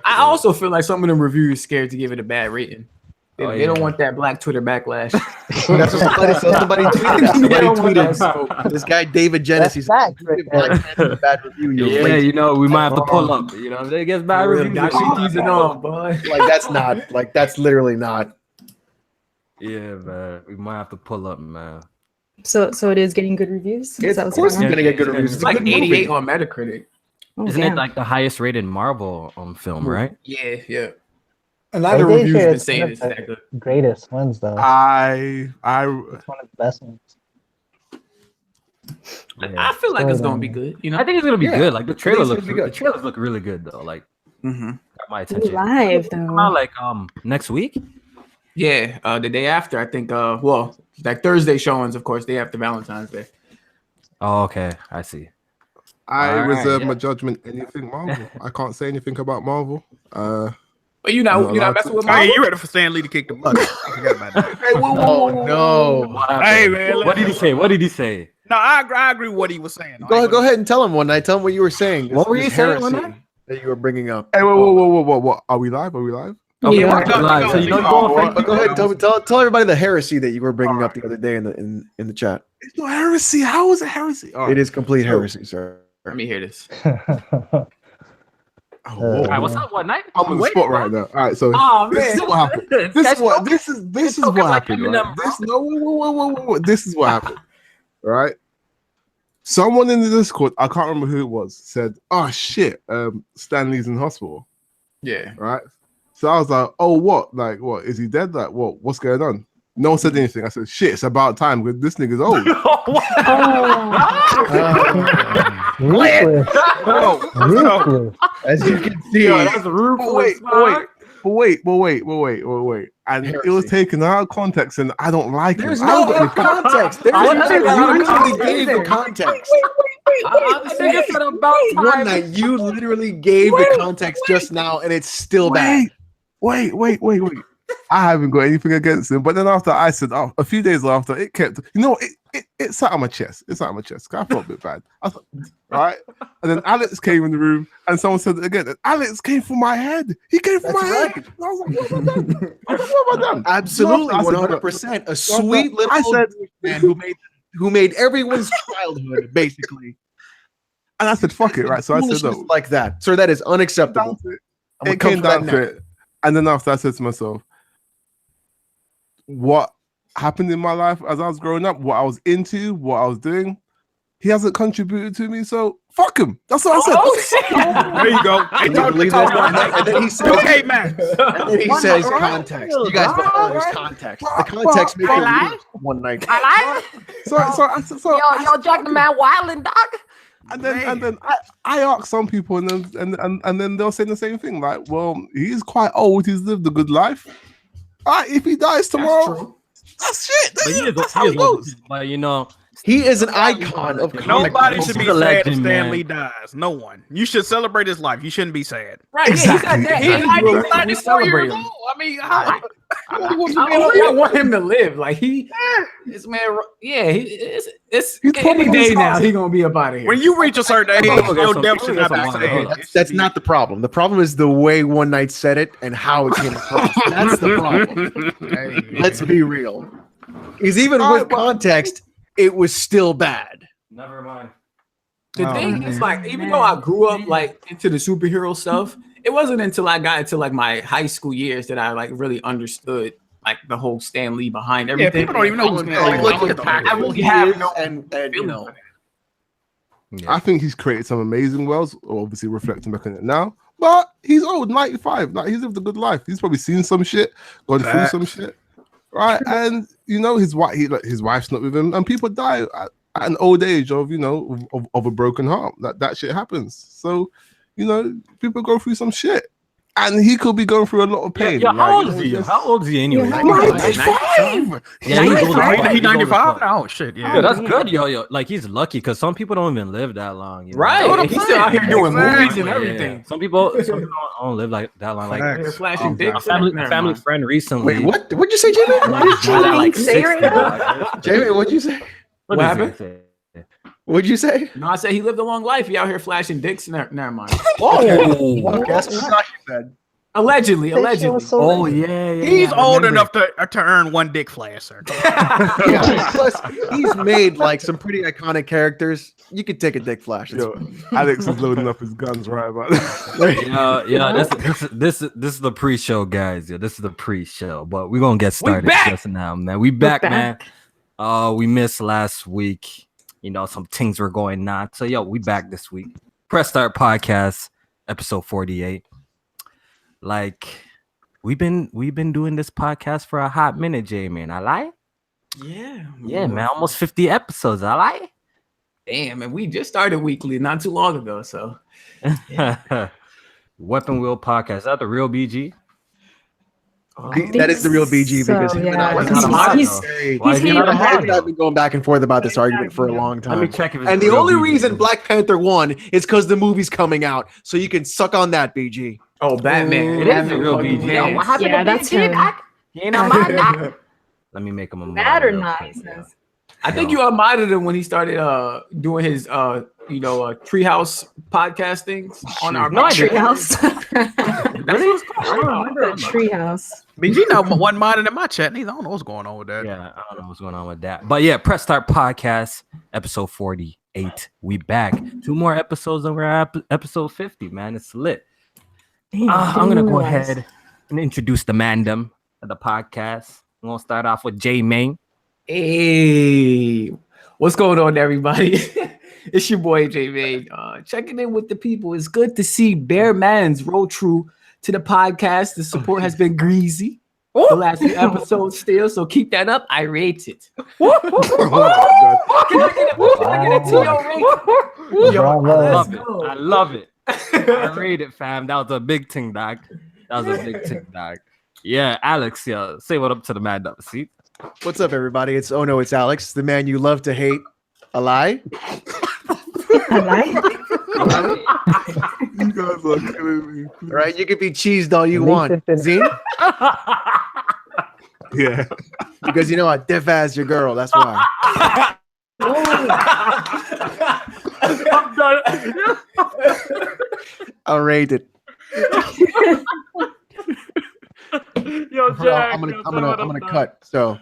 I also feel like some of them reviewers scared to give it a bad rating. They don't want that black Twitter backlash. That's what somebody tweeted. This guy David Genesis. Bad review. Yeah, you know, we might have to pull up. You know, if they get bad reviews, that's literally not. Yeah, man, we might have to pull up, man. So it is getting good reviews. Of course, it's gonna get good reviews. It's like 88 on Metacritic. Isn't it like the highest rated Marvel film, right? Yeah. A lot of reviews have been saying it's that good. Greatest ones though. It's one of the best ones. Yeah. I feel like it's gonna be good. You know, I think it's gonna be good. Like the trailers look really good though. Like got my attention. Live though. Come out like next week. Yeah, the day after. I think. Well, like Thursday showings, of course, day after Valentine's Day. Oh, okay, I see. I reserve my judgment. Anything Marvel, I can't say anything about Marvel. But you're not messing with Marvel. Hey, you ready for Stan Lee to kick the bucket? I forgot about that. Hey, whoa. No. Hey, man. What did he say? No, I agree with what he was saying. Go ahead and tell him one night. Tell him what you were saying. What were you saying one night? That you were bringing up. Hey, what? Are we live? Okay, live. So you know, go ahead and tell everybody the heresy that you were bringing up the other day in the chat. It's no heresy. How is it heresy? It is complete heresy, sir. Let me hear this. All right, what's up? What night? I'm on the spot right now. All right, so this is what happened. This is what happened. Right? This is what happened. Right? Someone in the Discord, I can't remember who it was, said, "Oh shit, Stan Lee's in hospital." Yeah. Right. So I was like, "Oh, what? Like, what? Is he dead? Like, what? What's going on?" No one said anything. I said, "Shit, it's about time because this nigga's old." Ruthless. As you can see, that's ruthless. Wait. And it was taken out of context, and I don't like it. There's no context. You literally gave the context. One night, you literally gave the context just now, and it's still bad. Wait. I haven't got anything against him, but then after I said, a few days after, it kept, it sat on my chest. It sat on my chest. I felt a bit bad. I thought, right? And then Alex came in the room, and someone said it again. And Alex came for my head. He came for my head. And I was like, what have I done? Absolutely, 100%. A sweet little man who made everyone's childhood, basically. And I said, fuck it, right? So I said, no. Like that. Sir, that is unacceptable. It came down to it. And then after I said to myself, what happened in my life as I was growing up, what I was into, what I was doing, he hasn't contributed to me, so fuck him. That's what I said. There you go. And then he said, okay, man. And then he says context. You guys don't know there's context. The context makes it one night. So Yo, Jack the Man wilding, dog. And then I asked some people, and then they'll say the same thing. Like, well, he's quite old. He's lived a good life. All right, if he dies tomorrow, that's shit. That's how it goes. But you know, he is an icon of comic. Nobody should be sad if Stan Lee dies. No one. You should celebrate his life. You shouldn't be sad. Right? Exactly. He's like 94 years old. I mean, I want him to live. Like this man. Yeah, it's any day now. He's gonna be up out of here. When you reach a certain age, your death should not be sad. That's not the problem. The problem is the way One Night said it and how it came across. That's the problem. Let's be real. Because even with context, it was still bad. Never mind. The thing is, like, even though I grew up like into the superhero stuff, it wasn't until I got into like my high school years that I like really understood like the whole Stan Lee behind everything. Yeah, people don't even know who's I really have no you know. I think he's created some amazing worlds, obviously reflecting back on it now. But he's old, 95. Like, he's lived a good life. He's probably seen some shit, gone through some shit, right? And you know, his wife's not with him, and people die at an old age of a broken heart. That shit happens. So, you know, people go through some shit. And he could be going through a lot of pain. Yeah, how old is he? How old is he anyway? 95. Yeah, he's 95. Oh shit, yeah. That's good, yo. Like, he's lucky because some people don't even live that long. Right? And he's still out here doing movies and everything. Yeah. Some people don't live like that long. Like, flashing dicks. A family friend recently. Wait, what'd you say, Jamie? Jamie, Jamie, what'd you say? What happened? What'd you say? No, I said he lived a long life. He out here flashing dicks. Never mind. Okay, that's what I said. Allegedly. Oh yeah. He's I old remember. enough to earn one dick flash, sir. Yeah, plus, he's made like some pretty iconic characters. You could take a dick flash. It's Yo, Alex is loading up his guns right about that. Yeah. This is the pre-show, guys. Yeah, this is the pre-show, but we're gonna get started just now, man. We back, man. We missed last week. You know, some things were going on. So we back this week. Press Start Podcast, episode 48. Like, we've been doing this podcast for a hot minute, J-Man. I lie? Yeah, man. Almost 50 episodes. I lie? Damn, and we just started weekly not too long ago. So, Weapon Wheel Podcast. Is that the real BG? that is the real BG because him and I have been going back and forth about this argument for a long time. Let me check if it's and the real only BG. reason Black Panther won is because the movie's coming out, so you can suck on that, BG. Oh, Batman! It is the real BG. Man. What happened to that's BG? him. He ain't on my doc. Let me make him a Bad or real not? quick, yeah. I think you admired him when he started doing his treehouse podcasting on our Treehouse. That's what it's called. I don't remember. Treehouse. BG wasn't minding in my chat neither. I don't know what's going on with that. Yeah, I don't know what's going on with that. But yeah, Press Start Podcast, episode 48. We back. 2 more episodes and we're at episode 50, man. It's lit. I'm going to go ahead and introduce the mandem of the podcast. I'm going to start off with J-Main. Hey, what's going on, everybody? It's your boy J-Main. Checking in with the people. It's good to see Bear Man's roll true to the podcast. The support has been greasy the last few episodes still, so keep that up. I rate it. Can I get a TO rate? I love it. I rate it, fam. That was a big thing, dog. Yeah, Alex, say what up to the man up. See? What's up, everybody? It's Alex, the man you love to hate. A lie? A lie? You guys are killing me. Right? You could be cheesed all you want. Zine? Yeah. Because you know I diff ass your girl. That's why. I'm done. I'll rate it. Yo, Jack, I'm gonna cut. So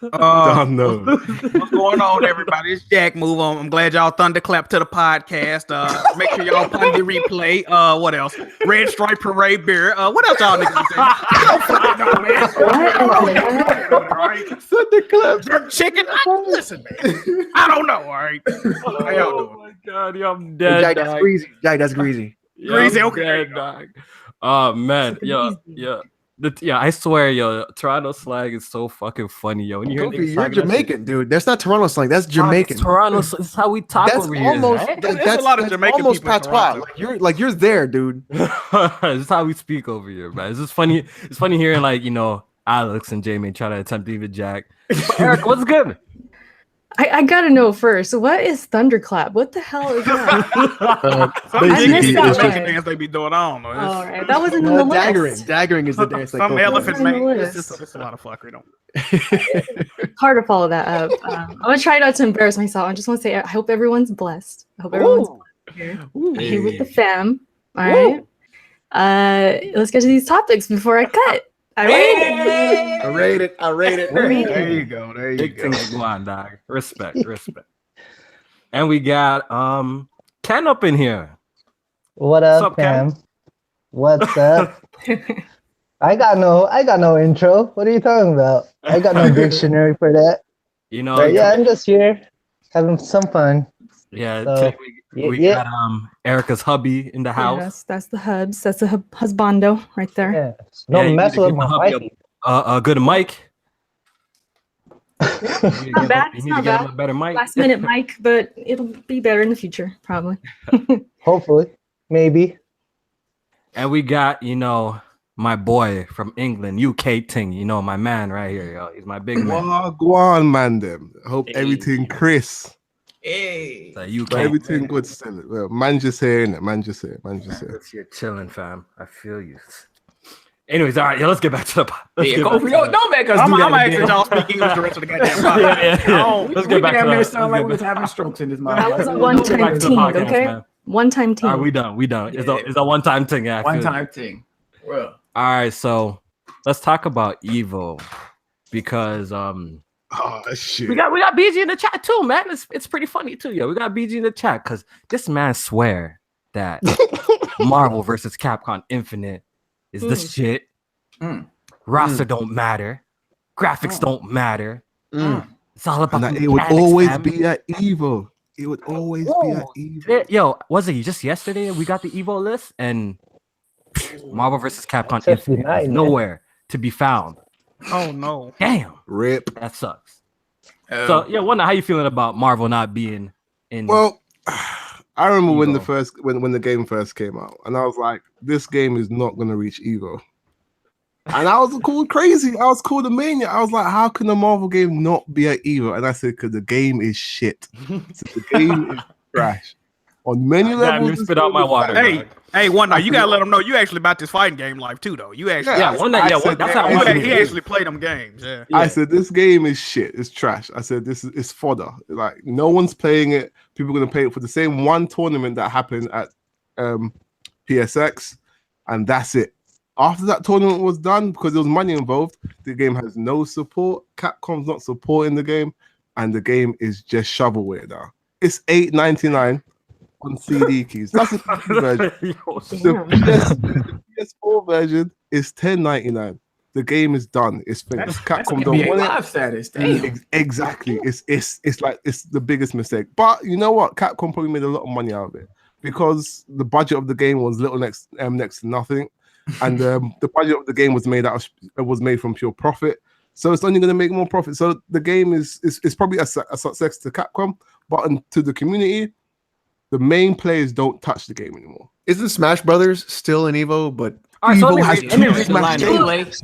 No. What's going on, everybody? It's Jack. Move on. I'm glad y'all thunderclap to the podcast. Make sure y'all put the replay. What else? Red Stripe Parade beer. What else y'all niggas say? thunderclap. Jerk chicken. Listen, man. I don't know. All right. How y'all doing? Oh my god, I'm dead. Jack, that's greasy. Jack, that's greasy. Greasy, I'm okay. dead, dog. Oh man, yeah. I swear, Toronto slang is so fucking funny, yo. When you hear Kofi, niggas you're talking that Jamaican, dude. That's not Toronto slang. That's Jamaican. Toronto, this is how we talk That's over here. almost. Right? There's a lot of Jamaican almost people in patois. Toronto. Like you're there, dude. This is how we speak over here, man. It's just funny. It's funny hearing Alex and Jamie try to attempt to even Jack. But Eric, what's good? I gotta know first. What is thunderclap? What the hell is that? I missed that Jamaican one. dance they be doing. I don't know. All right, that wasn't in the list. Daggering is the dance. Some elephant Wasn't in man. the It's a lot of fuckery. Don't. Hard to follow that up. I'm gonna try not to embarrass myself. I just want to say I hope everyone's blessed. I hope everyone's blessed here. Here with the fam. All right. Let's get to these topics before I cut. I rate it. I rate it. There you go. Big things go on, dog. Respect. And we got Ken up in here. What up, Ken? Cam? What's up? I got no intro. What are you talking about? I got no dictionary for that. But yeah, I'm just here having some fun. Yeah, So, we yeah. got Erica's hubby in the house. Yes, that's the hubs. That's the husbando right there. Yeah. Don't mess with my wifey. Good mic. Not bad. You need to get him a better mic. Last minute mic, but it'll be better in the future, probably. Hopefully. Maybe. And we got, my boy from England, UK ting, my man right here, yo. He's my big man. Go on, man. Them. Hope everything, Chris. Hey, UK. Everything good still. Well, man just saying it. Man just saying. You're chilling, fam. I feel you. Anyways, all right, let's get back to the. Don't make us do that. I'm actually y'all speak English the rest of the goddamn podcast. Let's get back to the. Sound like we was having strokes in this mind. That was a one-time thing, okay? One-time thing. All right, we done. It's a one-time thing. Yeah, one-time thing. Well. All right, so let's talk about EVO because shit. we got BG in the chat too, man. It's pretty funny too, yo. We got BG in the chat because this man swear that Marvel versus Capcom Infinite is the shit. Roster don't matter, graphics don't matter. It's all about it would always be at EVO. It would always be at EVO. Yo, was it just yesterday we got the EVO list and Marvel versus Capcom Infinite is nowhere to be found. Oh no! Damn, rip. That sucks. So yeah, wonder how you feeling about Marvel not being in. Well, I remember when the game first came out, and I was like, this game is not gonna reach EVO. And I was crazy. I was called a mania. I was like, how can a Marvel game not be at EVO? And I said, because the game is shit. So the game is trash. On many levels. Spit out my water. Hey, One Night, you gotta let them know you actually about this fighting game life too, though. You actually, that's how he actually played them games. Yeah. I said this game is shit. It's trash. I said this is fodder. Like no one's playing it. People are gonna pay it for the same one tournament that happened at PSX, and that's it. After that tournament was done, because there was money involved, the game has no support. Capcom's not supporting the game, and the game is just shovelware now. It's $8.99 on CD keys. That's the PC version. The PS4 version is $10.99. The game is done. It's finished. Capcom don't want live status. Exactly. It's like it's the biggest mistake. But you know what? Capcom probably made a lot of money out of it because the budget of the game was little next to nothing. And the budget of the game was made from pure profit, so it's only going to make more profit. So the game is probably a success to Capcom, but to the community, the main players don't touch the game anymore. Isn't Smash Brothers still in EVO? But EVO has two Smash games.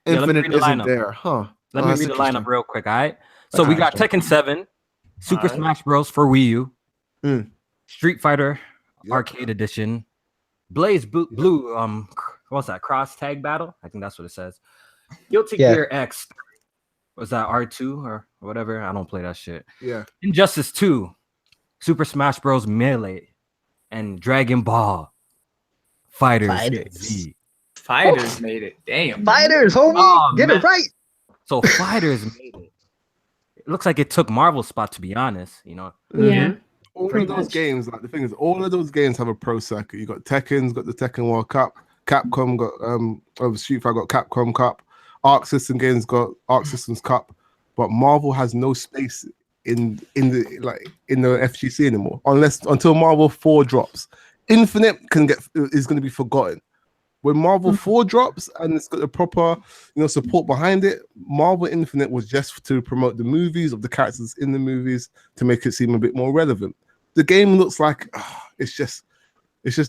Infinite isn't there, huh? Let me read the lineup real quick. All right. So we got Tekken 7, Super Smash Bros. For Wii U, Street Fighter Arcade Edition. Blaze Blue, what's that? Cross Tag Battle? I think that's what it says. Guilty Gear X. Was that R2 or whatever? I don't play that shit. Yeah. Injustice 2, Super Smash Bros. Melee, and Dragon Ball Fighters Z. Fighters made it. Damn. Fighters, homie. Get it right. So Fighters made it. It looks like it took Marvel's spot, to be honest. You know. Yeah. All of those games, like the thing is, all of those games have a pro circuit. You got Tekken's got the Tekken World Cup, Capcom got Street Fighter got Capcom Cup, Arc System games got Arc Systems Cup, but Marvel has no space in the FGC anymore, until Marvel 4 drops. Infinite is going to be forgotten. When Marvel 4 drops and it's got the proper, support behind it, Marvel Infinite was just to promote the movies of the characters in the movies to make it seem a bit more relevant. The game looks like it's just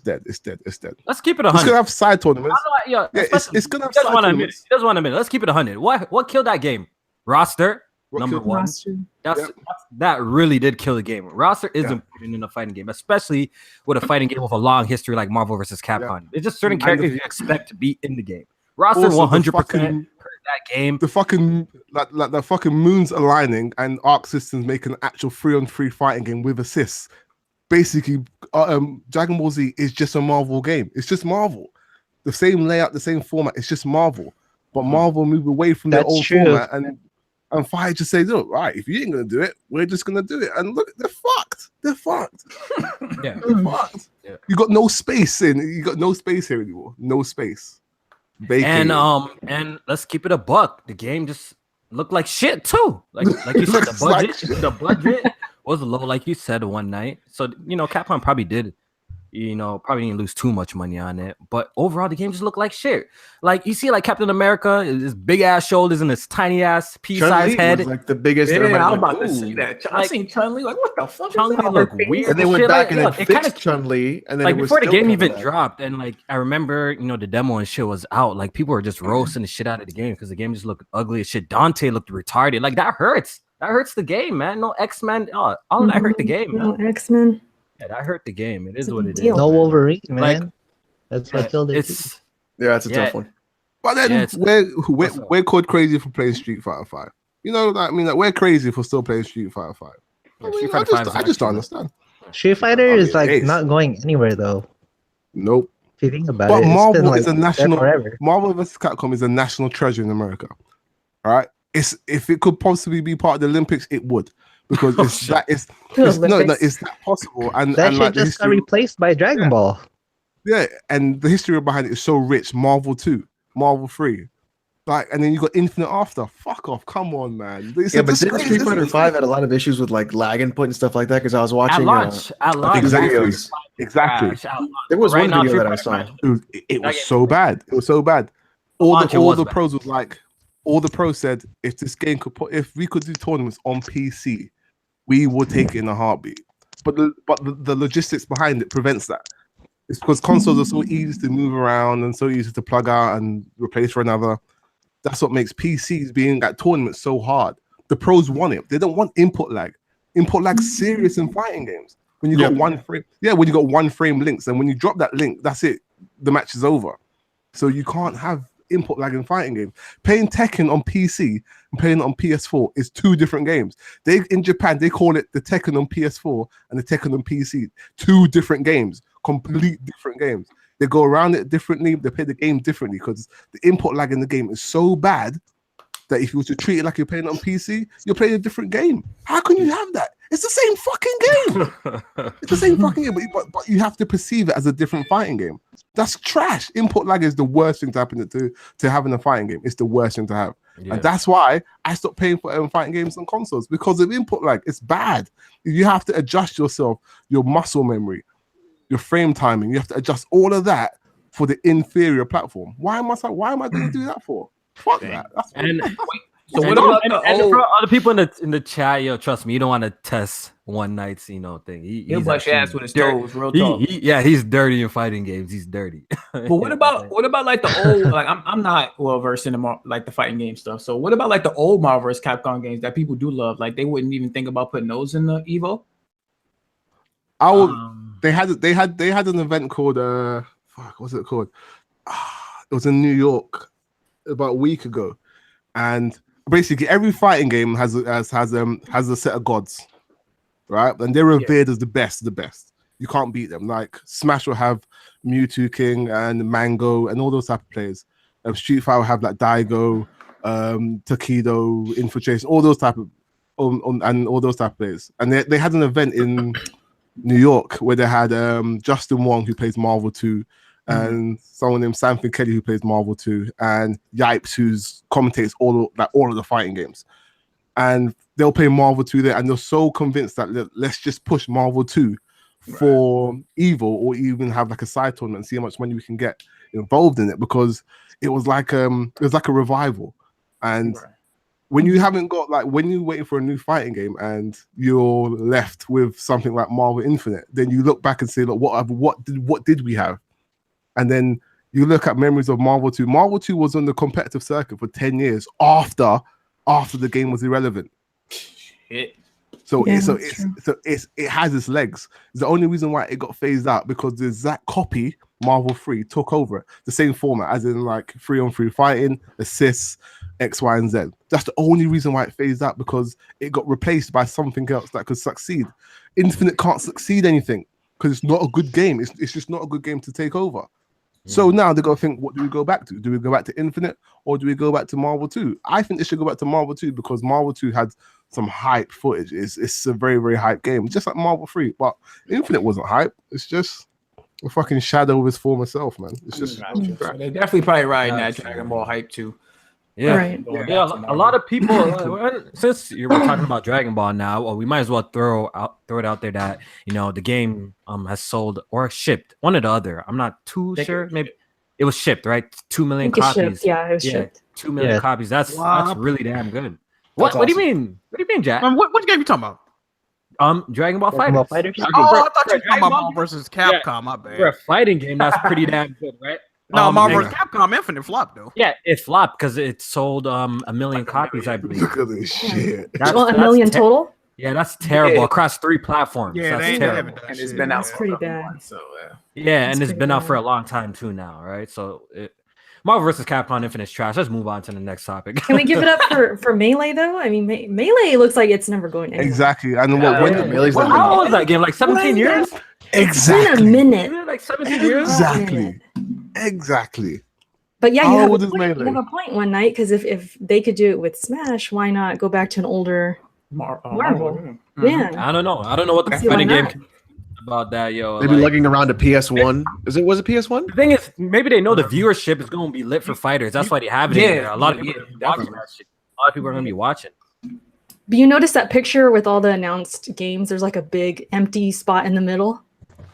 dead. It's dead. Let's keep it 100. It's gonna have side tournaments. It's gonna have side tournaments. He doesn't want a minute. Let's keep it 100. What killed that game? Roster. Number one. That really did kill the game. Roster is important in a fighting game, especially with a fighting game with a long history like Marvel vs. Capcom. There's just certain characters you expect to be in the game. Roster 100% hurt that game. The fucking the fucking moons aligning and Arc Systems make an actual 3-on-3 fighting game with assists. Basically, Dragon Ball Z is just a Marvel game. It's just Marvel. The same layout, the same format. It's just Marvel. But Marvel moved away from their old format and Fire just says, "Look, right, if you ain't gonna do it, we're just gonna do it." And look, they're fucked. They're fucked. Yeah, they're fucked. Yeah. You got no space You got no space here anymore. No space. And let's keep it a buck. The game just looked like shit too. Like you said, the budget was low, like you said one night. So Capcom probably did. Probably didn't lose too much money on it, but overall the game just looked like shit. Like you see, like Captain America, his big ass shoulders and his tiny ass pea-sized head, was like the biggest. Yeah, I was about to see that. I seen Chun-Li, like what the fuck? Chun-Li looked weird. And they went back and then fixed Chun-Li, and then like before the game even dropped, and like I remember, the demo and shit was out. Like people were just roasting the shit out of the game because the game just looked ugly as shit. Dante looked retarded. Like that hurts. That hurts the game, man. No X-Men. All that hurt the game. No X-Men. Yeah, that hurt the game. It is what it is. No Wolverine, man. That's what killed it. That's a tough one. But then we're called crazy for playing Street Fighter 5. You know what I mean? Like, we're crazy for still playing Street Fighter 5. I just don't understand. Street Fighter is like not going anywhere though. Nope. If you think about but it, Marvel is a national. Marvel vs. Capcom is a national treasure in America. All right. If it could possibly be part of the Olympics, it would, because it's that possible. And that shit just got replaced by Dragon Ball. Yeah, and the history behind it is so rich. Marvel 2, Marvel 3. Like, and then you got Infinite After. Fuck off, come on, man. But Street Fighter 5 had a lot of issues with like lag input and stuff like that, because I was watching at launch. Exactly. There was one video that I saw. It was so bad. It was so bad. All the pros was like, all the pros said, if this game if we could do tournaments on PC, we would take it in a heartbeat. But the logistics behind it prevents that. It's because consoles are so easy to move around and so easy to plug out and replace for another. That's what makes PCs being at tournaments so hard. The pros want it. They don't want input lag. Input lag's serious in fighting games. When you got one frame, when you got one frame links, and when you drop that link, that's it. The match is over. So you can't have input lag in fighting games. Playing Tekken on PC and playing it on PS4 is two different games. In Japan, they call it the Tekken on PS4 and the Tekken on PC. Two different games, complete different games. They go around it differently. They play the game differently because the input lag in the game is so bad that if you were to treat it like you're playing it on PC, you're playing a different game. How can you have that? It's the same fucking game. It's the same fucking game, but you have to perceive it as a different fighting game. That's trash. Input lag is the worst thing to happen to having a fighting game. It's the worst thing to have. Yeah. And that's why I stopped paying for fighting games on consoles, because of input lag. It's bad. You have to adjust yourself, your muscle memory, your frame timing. You have to adjust all of that for the inferior platform. Why am I going to do that for? Fuck that. That's so what about for other people in the chat? Yo, trust me, you don't want to test One Night's thing. He'll bust your ass with his toes, real talk. He's dirty in fighting games. He's dirty. But what about like the old? Like I'm not well versed in the fighting game stuff. So what about like the old Marvel vs. Capcom games that people do love? Like they wouldn't even think about putting those in the Evo. They had an event called what's it called? It was in New York about a week ago, and basically every fighting game has a set of gods, right? And they're revered as the best of the best. You can't beat them. Like Smash will have Mewtwo King and Mango and all those type of players. Street Fighter will have like Daigo, Takedo, Infiltration, all those type of and all those type of players. And they had an event in New York where they had Justin Wong, who plays Marvel 2, and someone named Samson Kelly, who plays Marvel 2, and Yipes, who's commentates all of the fighting games. And they'll play Marvel 2 there, and they're so convinced that let's just push Marvel 2 for EVO, or even have like a side tournament and see how much money we can get involved in it, because it was like a revival. And when you haven't got when you're waiting for a new fighting game and you're left with something like Marvel Infinite, then you look back and say, look, what did we have? And then you look at memories of Marvel 2. Marvel 2 was on the competitive circuit for 10 years after the game was irrelevant. Shit. So it has its legs. It's the only reason why it got phased out, because the exact copy, Marvel 3, took over the same format, as in like 3-on-3 fighting, assists, X, Y, and Z. That's the only reason why it phased out, because it got replaced by something else that could succeed. Infinite can't succeed anything because it's not a good game. It's just not a good game to take over. So now they got to think, what do we go back to? Do we go back to Infinite, or do we go back to Marvel 2? I think they should go back to Marvel 2, because Marvel 2 had some hype footage. It's a very, very hype game, just like Marvel 3. But Infinite wasn't hype. It's just a fucking shadow of his former self, man. It's just so they definitely probably riding that Dragon Ball hype too. Yeah, right. Yeah. A lot of people. Since we're talking about Dragon Ball now, we might as well throw it out there that the game has sold or shipped, one or the other. I'm not too sure. Maybe it was shipped, right? 2 million copies. Yeah, it was shipped. 2 million copies. That's really damn good. What do you mean? What do you mean, Jack? What game you talking about? Dragon Ball Fighters. I thought you were talking about Marvel vs. Capcom. My bad. For a fighting game, that's pretty damn good, right? No, Marvel vs. Capcom Infinite flopped though. Yeah, it flopped because it sold 1 million copies, I believe. Look at this shit. That's 1 million total? Yeah, that's terrible. Across 3 platforms. Yeah, that's they terrible. haven't done And shit. it's been out That's for pretty a couple bad. months, so Yeah, That's and it's pretty been out for bad. a long time too now, right? So Marvel vs. Capcom Infinite's trash. Let's move on to the next topic. Can we give it up for Melee though? I mean, Melee looks like it's never going anywhere. Exactly. And when the Melee's Well, not how old is that game? Like 17 years? It's been a minute. Like 17 years? Exactly. But yeah, How you have, old a is point, you Melee? have a point one night because if they could do it with Smash, why not go back to an older Marvel? Yeah. I don't know. I don't know what the See, why fighting game not? about that, yo. Maybe like- lugging around a PS1. Was it PS1? The thing is, maybe they know the viewership is going to be lit for fighters. That's why they have it in there. A lot of people are watching that shit. A lot of people are going to be watching. But you notice that picture with all the announced games, there's like a big empty spot in the middle.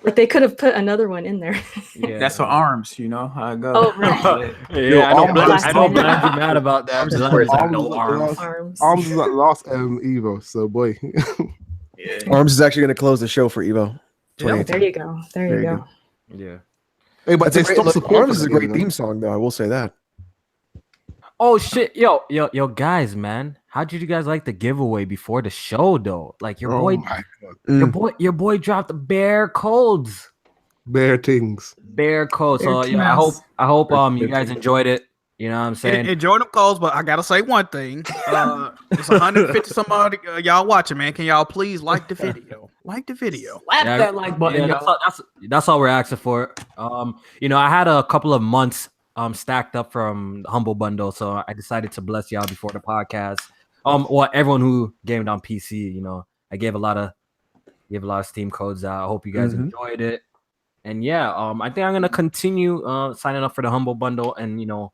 Like they could have put another one in there. Yeah, That's for arms, you know how it goes. Oh, right. Yeah, I know. Arms- I know. Bland's mad about that. Arms is Bland where is it's like, at. no arms. Arms is at last Evo, so boy. Arms is actually going to close the show for Evo. Oh, there you go. There you go. Yeah. Hey, but they stopped support. Arms is a great theme song, though. I will say that. Oh shit, yo, guys, man, how did you guys like the giveaway before the show, though? Like your boy, your boy dropped the bare codes. Bare things. Bare codes. So Bare yeah, teams. I hope you guys enjoyed it. You know what I'm saying? Enjoy them calls, but I gotta say one thing. It's 150 somebody y'all watching, man. Can y'all please like the video? Like the video. Slap that like button. Yeah, that's all we're asking for. You know, I had a couple of months stacked up from the Humble Bundle, so I decided to bless y'all before the podcast. Well, everyone who gamed on PC, you know, I gave a lot of Steam codes out. I hope you guys enjoyed it. And yeah, I think I'm gonna continue signing up for the Humble Bundle, and you know,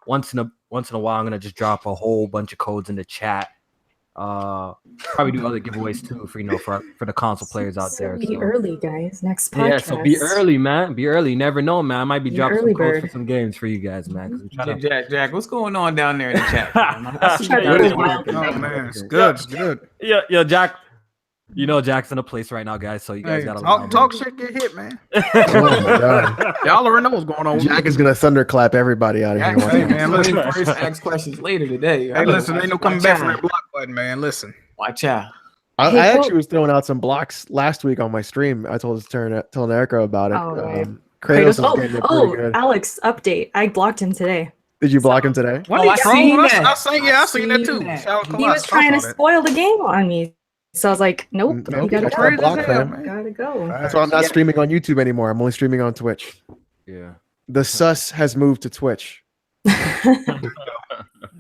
once in a while, I'm gonna just drop a whole bunch of codes in the chat. Probably do other giveaways too for the console players out there. Be So. early, guys. Next podcast. Yeah, so be early, man. Be early. You never know, man. I might be dropping some codes for some games for you guys, man. 'Cause I'm trying to... Jack, what's going on down there in the chat? Oh man, it's good. It's good. Yeah, Jack. You know Jack's in a place right now, guys. So you guys Hey, gotta talk shit, get hit, man. Oh my God. Y'all already know what's going on. Jack is going to thunderclap everybody out of here. Hey, man, man, listen. first ask questions later today. Hey, listen, ain't no coming back from that block button, man. Listen. Watch out. I actually was throwing out some blocks last week on my stream. I told Erica about it. Oh, right. Kratos is getting it pretty good. Alex, update. I blocked him today. Did you block him today? Oh, I seen that. I seen that too. that. Shout out He Colossus. was trying to Talk about spoil the game on me. So I was like, nope, Nope, you gotta I tried go. block him. Gotta go. That's why I'm not streaming on YouTube anymore. I'm only streaming on Twitch. Yeah. The sus has moved to Twitch.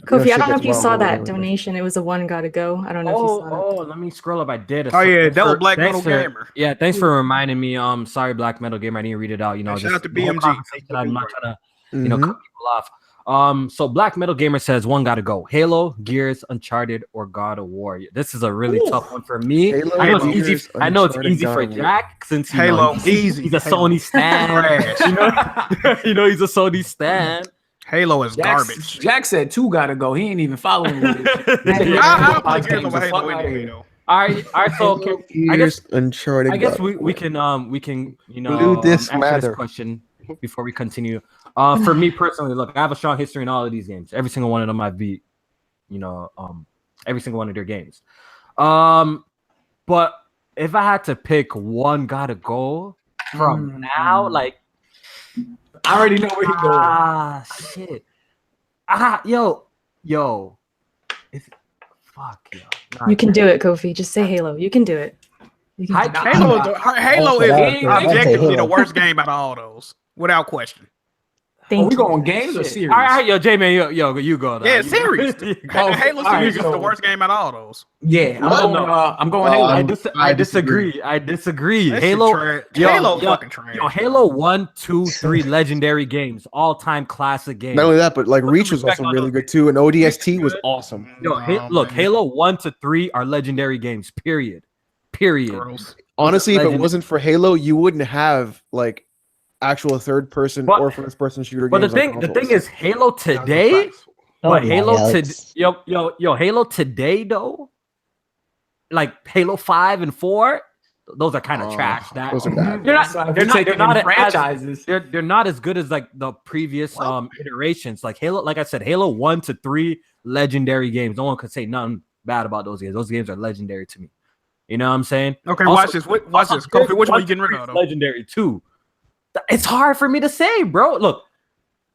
Kofi, I don't know shit if you gets saw well that over. donation. It was a one gotta go. I don't know if you saw it. Let me scroll up. I did. Oh yeah, that was For- Black thanks Metal for- Gamer. Yeah, thanks for reminding me. Sorry, Black Metal Gamer. I didn't read it out. You know, Shout just out to the whole BMG. conversation, I'm not trying to, you know, Mhm. cut people off. So Black Metal Gamer says one gotta go. Halo, Gears, Uncharted, or God of War. This is a really tough one for me. Halo, I know it's Gears, easy. I know it's Uncharted, easy God for of War. Jack since you Halo, know, easy. he's a Halo. Sony stan. Trash. you know, he's a Sony stan. Halo is garbage. Jack said 2 gotta go. He ain't even following me. I'll play Gears over Halo anyway, though. All right. So I guess Uncharted. I guess God of we War. can you know Blue this answer matter. this question before we continue. For me personally, look, I have a strong history in all of these games. Every single one of them I've beat, you know, every single one of their games. But if I had to pick one gotta go from now, like I already know where he going. Shit. Yo. Fuck yo. Nah, You can do it, Kofi. Just say Halo. You can do it. You can do it. Halo is I'll say objectively Halo. the worst game out of all those, without question. Thank we you. going games or series? all right, yo, J-Man, yo, you go. Yeah, You- series. Oh, Halo all right, series is so- the worst game out of all those. Yeah, I'm going Halo. I disagree. I disagree. That shit Halo, trash. yo, Halo yo, fucking trash. Yo, Halo 1, 2, 3 legendary games, all-time classic games. Not only that, but like Reach was respect also on really those good too, and ODST was awesome. Yo, look, Halo 1 to 3 are legendary games. Period. Gross. Honestly, if it Legend- wasn't for Halo, you wouldn't have like actual third person But- or first person shooter But the games. on thing consoles. is, Halo today, Oh but my Halo Alex. yo, Halo today though, like Halo 5 and 4, those are kind of trash. That those are bad. they're So not. if They're you're not. taking They're not in franchises. franchises. They're not as good as like the previous iterations. Like Halo, like I said, Halo 1 to 3 legendary games. No one could say nothing bad about those games. Those games are legendary to me. You know what I'm saying? Okay, Also- watch this. Watch this. Kofi, which one you getting rid of? Though? Legendary 2. It's hard for me to say, bro. Look,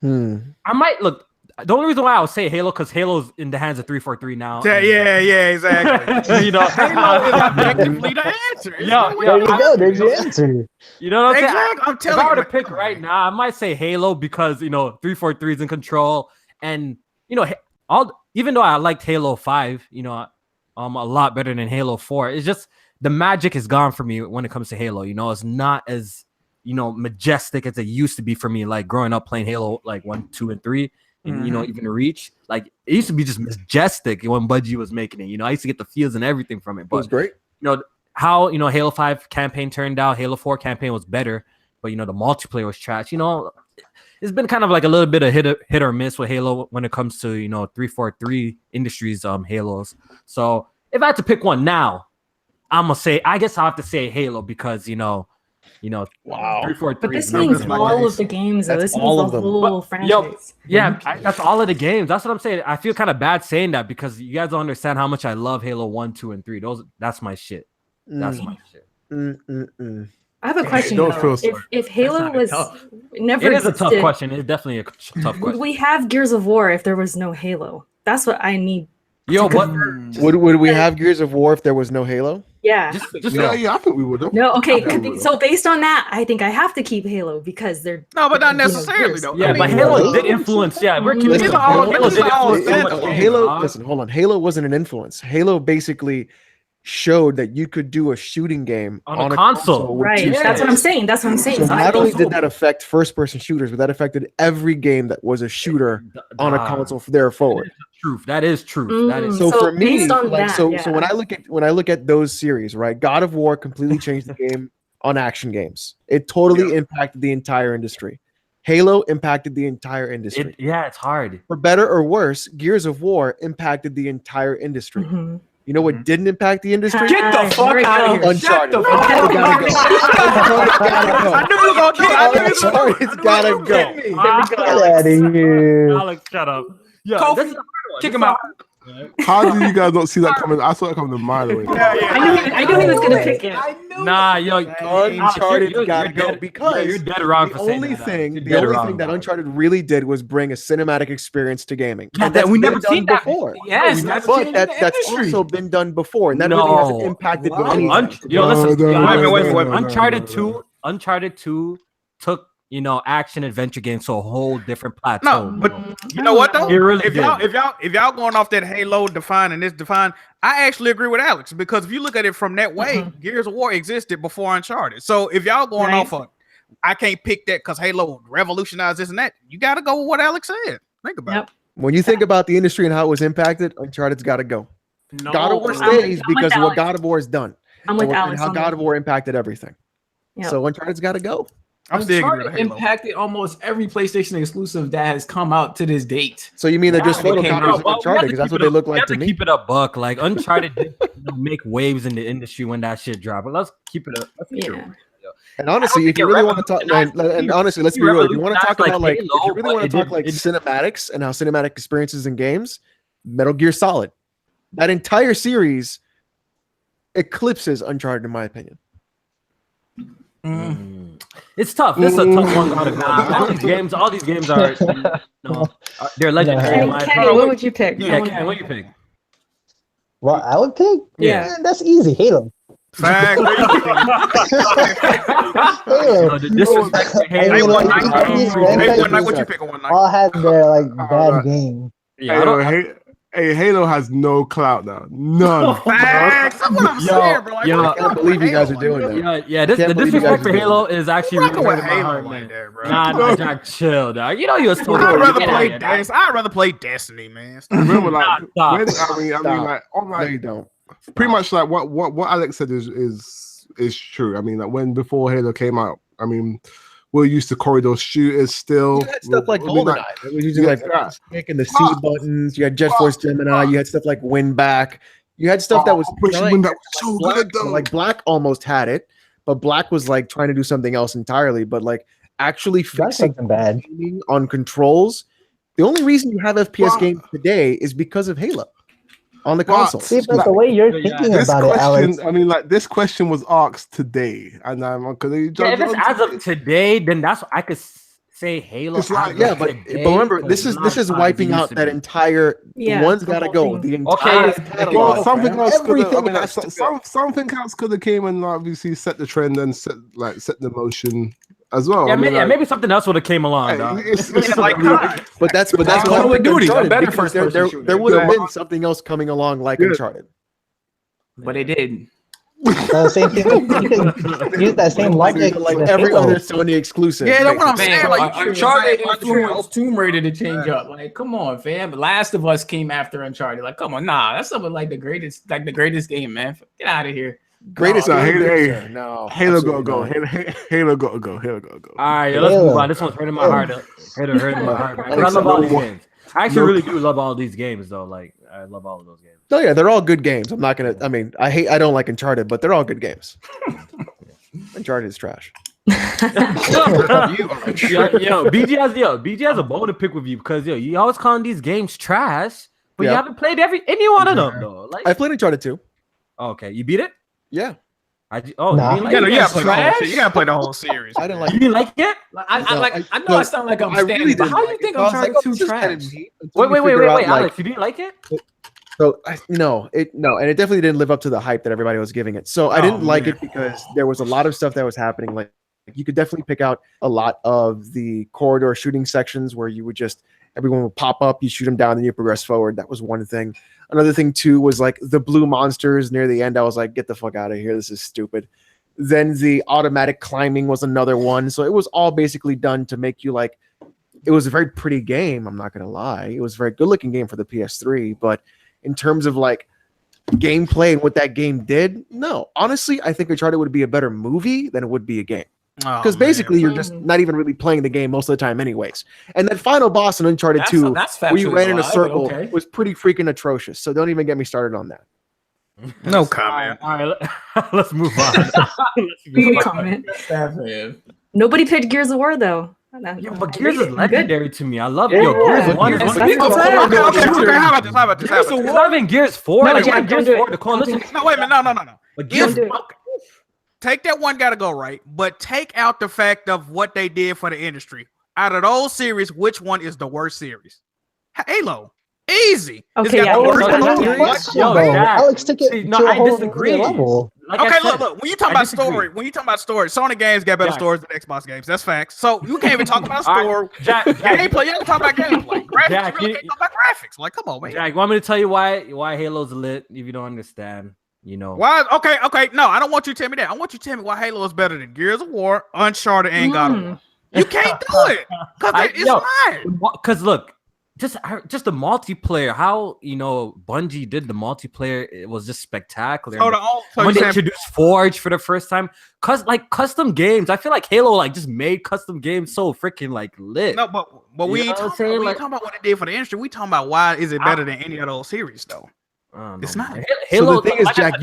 I might look. The only reason why I would say Halo because Halo's in the hands of 343 now. Yeah, exactly. You know, Halo is objectively the answer. There you go. There's your answer. You know what I'm saying? Exactly. I'm If telling I you. were to pick right now, I might say Halo because 343 is in control, and even though I liked Halo 5, a lot better than Halo 4. It's just the magic is gone for me when it comes to Halo. It's not as majestic as it used to be for me. Like growing up playing Halo, like 1, 2, and 3. And even Reach, like it used to be just majestic when Bungie was making it. I used to get the feels and everything from it. But it was great. How Halo 5 campaign turned out, Halo 4 campaign was better, but the multiplayer was trash. It's been kind of like a little bit of hit or miss with Halo when it comes to 343 Industries Halos. So if I had to pick one now, I'm gonna say I guess I'll have to say Halo because wow. 343. But this means all of the games, though. This means the whole franchise. That's all of the games. That's what I'm saying. I feel kind of bad saying that because you guys don't understand how much I love Halo 1, 2, and 3. That's my shit. That's my shit. I have a question. If Halo was never it is a tough question. It's definitely a tough question. Would we have Gears of War if there was no Halo? That's what I need. Would we have Gears of War if there was no Halo? Yeah. I think we would have. No, okay. So based on that, I think I have to keep Halo because they're but not necessarily though. Yeah, but Halo did influence. Yeah, we're keeping Halo. Listen, hold on. Halo wasn't an influence. Halo basically showed that you could do a shooting game on a console. Right. That's what I'm saying. So not only did that affect first-person shooters, but that affected every game that was a shooter on a console there forward. That is truth. That is so for me. So when I look at those series, right? God of War completely changed the game on action games. It totally impacted the entire industry. Halo impacted the entire industry. It's hard. For better or worse, Gears of War impacted the entire industry. You know what didn't impact the industry? Get the fuck out of here. Uncharted. I knew you were going to do it. Uncharted's gotta go. Get out of here. Alex, shut up. Yeah, Kofi, kick him out. How did you guys not see that coming? I saw it coming a mile away. I knew he was gonna pick it. Nah, Uncharted gotta go because you're dead wrong. The only thing that Uncharted really did was bring a cinematic experience to gaming. That we never seen that before. Yes, but that's also been done before, and that really hasn't impacted anything. Uncharted 2 took action adventure games to a whole different plateau. No, but you know what though? Really if y'all going off that Halo define and this define, I actually agree with Alex because if you look at it from that way, Gears of War existed before Uncharted. So if y'all going off of, I can't pick that because Halo revolutionized this and that. You got to go with what Alex said. Think about it. When you think about the industry and how it was impacted, Uncharted's got to go. God of War stays because of what God of War has done. I'm with Alex. And how God of War impacted everything. Yep. So Uncharted's got to go. Uncharted impacted almost every PlayStation exclusive that has come out to this date. So you mean they're just photocopies of Uncharted because that's what they look like to me? Keep it a buck. Like Uncharted did make waves in the industry when that shit dropped. But let's keep it up. And honestly, if you really want to talk, and honestly, let's be real. If you want to talk about if you really want to talk cinematics and how cinematic experiences in games, Metal Gear Solid, that entire series eclipses Uncharted in my opinion. It's tough. This is a tough one. All these games are, they're legendary. Kenny, what would you pick? Yeah, Kenny, what would you pick? What I would pick? Yeah, that's easy. Halo. Fact. Halo. Disrespect to Halo. What you pick on one night? All had their bad game. Halo has no clout now. None. Facts. That's what I'm saying, bro. I can't believe you guys are doing that. The disrespect for Halo is actually really Halo like that, bro. Nah, Jack, chill, dog. You was told. I'd rather play Destiny, man. Remember, you don't. Pretty much like what Alex said is true. I mean, like before Halo came out, I mean, we're used to corridor shooters still. You had stuff like GoldenEye. It was using making the C buttons. You had Jet Force Gemini. You had stuff like Winback. You had stuff that was so good though. Like Black almost had it, but Black was like trying to do something else entirely. But like actually fixing bad on controls. The only reason you have FPS games today is because of Halo. on the console. See, but the way you're thinking about it, Alex. I mean, like this question was asked today, and I'm if it's as of today, then that's I could say Halo. It's like, but remember, this is wiping out that entire. One's got to go. The entire catalog. Something else could. Something else could have came and obviously set the trend and set the motion as well. Yeah, maybe something else would have came along. But that's Call of Duty. There would have been something else coming along like Uncharted. But it didn't. Same thing. You can use that same logic like every other Sony exclusive. Yeah, that's what I'm saying. Like Uncharted influenced Tomb Raider to change up. Like, come on, fam. Last of Us came after Uncharted. Like, come on, that's something like the greatest game, man. Get out of here. Greatest Halo. No, Halo gotta go. Halo gotta go. Halo gotta go. All right, let's move on. This one's hurting my heart. Hurting my heart. I love all these games. I actually really do love all these games, though. Like, I love all of those games. Oh yeah, they're all good games. I'm not gonna. I mean, I don't like Uncharted, but they're all good games. Uncharted is trash. BG has a bone to pick with you because you always calling these games trash, but you haven't played any one of them though. Like I played Uncharted 2. Okay, you beat it? Yeah. You gotta play the whole series. I didn't like. You didn't like it? I know I sound like I'm standing, but how do you think Uncharted 2 trash? Wait, Alex, you didn't like it? So no, and it definitely didn't live up to the hype that everybody was giving it. So I didn't like it because there was a lot of stuff that was happening. Like you could definitely pick out a lot of the corridor shooting sections where you would everyone would pop up, you shoot them down, and you progress forward. That was one thing. Another thing too was like the blue monsters near the end. I was like, get the fuck out of here. This is stupid. Then the automatic climbing was another one. So it was all basically done to make you like. It was a very pretty game. I'm not gonna lie. It was a very good looking game for the PS3, but in terms of like gameplay and what that game did, no. Honestly, I think Uncharted would be a better movie than it would be a game. Because basically you're just not even really playing the game most of the time anyways. And that final boss in Uncharted 2 where you ran in a circle was pretty freaking atrocious. So don't even get me started on that. No comment. All right, let's move on. Nobody picked Gears of War though. Yeah, but Gears is legendary to me. I love it. Gears 1 is okay, how about this? It's not even Gears 4. No, Gears 4, the Colossus. No, wait a minute. No. But Gears take that one gotta go right, but take out the fact of what they did for the industry. Out of those series, which one is the worst series? Halo. Easy. Okay, Alex took it to a whole level. Look. When you talk about story, Sony games got better stories than Xbox games. That's facts. So you can't even talk about story. Gameplay. You don't talk about gameplay. Graphics. You really can't talk about graphics. Like, come on, man. Jack, you want me to tell you why Halo's lit? If you don't understand. Why? Okay. No, I don't want you to tell me that. I want you to tell me why Halo is better than Gears of War, Uncharted, and God of War. You can't do it because it's not. Because look, just the multiplayer. How Bungie did the multiplayer? It was just spectacular. So when they introduced Forge for the first time, custom games. I feel like Halo just made custom games so freaking lit. No, but we ain't talking about what it did for the industry. We talking about why is it better than any of those series though. It's not. Halo, so the thing is, Jack,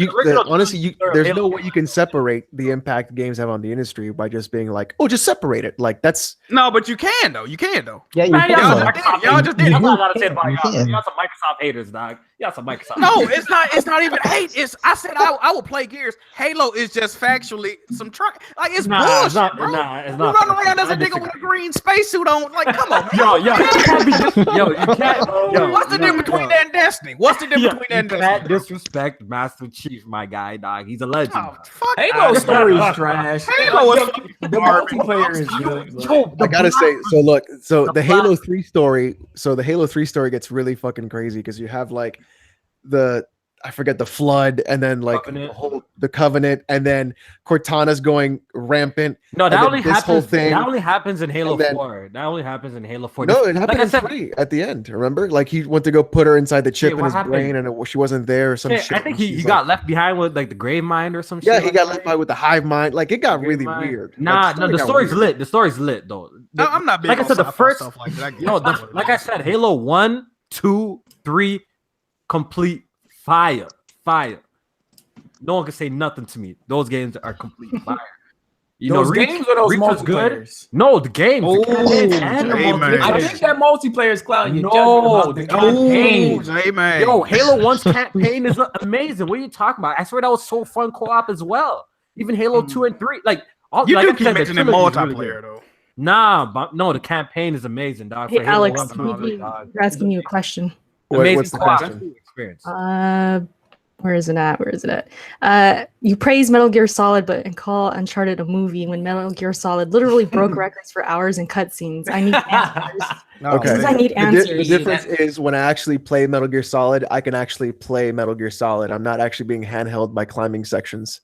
honestly, there's no way you can separate the impact games have on the industry by just being like, just separate it. Like that's no, but you can though. Yeah, you can. Y'all just did. I'm not allowed to say it about y'all. Y'all some Microsoft haters, dog. Y'all some Microsoft. No, it's not. It's not even hate. I said I will play Gears. Halo is just factually some it's bullshit, bro. It's not. You run around as a nigga with a green spacesuit on. Like, come on, man. You can't. What's the difference between that and Destiny? What's the difference between that and Destiny? Can't disrespect Master Chief, my guy, dog. He's a legend. Halo story is trash. Halo is the multiplayer is good. I gotta say, the Halo 3 story. So the Halo 3 story gets really fucking crazy because you have like I forget the flood, and then like the Covenant, and then Cortana's going rampant. No, that only happens. That only happens in Halo 4. That only happens in Halo 4. No, it happened in 3 at the end. Remember, like he went to go put her inside the chip in his brain, and she wasn't there or some shit. I think he got left behind with like the grave mind or some shit. Yeah, he got left behind with the hive mind. Like it got really weird. No, the story's lit. The story's lit though. I'm not big. Like I said, the first stuff like that. Like I said, Halo 1, 2, 3, complete fire. No one can say nothing to me. Those games are complete fire. You know, games or those multiplayers? No, the games. Oh, the multiplayer. I think that multiplayer is clouding your No, the campaign. Amen. Yo, Halo 1's campaign is amazing. What are you talking about? I swear that was so fun co-op as well. Even Halo 2 and 3. Like, you like do keep mentioning multiplayer, though. Nah, but no, the campaign is amazing, dog. Hey, Alex, you're asking you a question. What's the question? Experience. Where is it at? You praise Metal Gear Solid, but call Uncharted a movie when Metal Gear Solid literally broke records for hours in cutscenes. I need answers. Okay. I need answers. The difference is when I actually play Metal Gear Solid, I can actually play Metal Gear Solid. I'm not actually being handheld by climbing sections.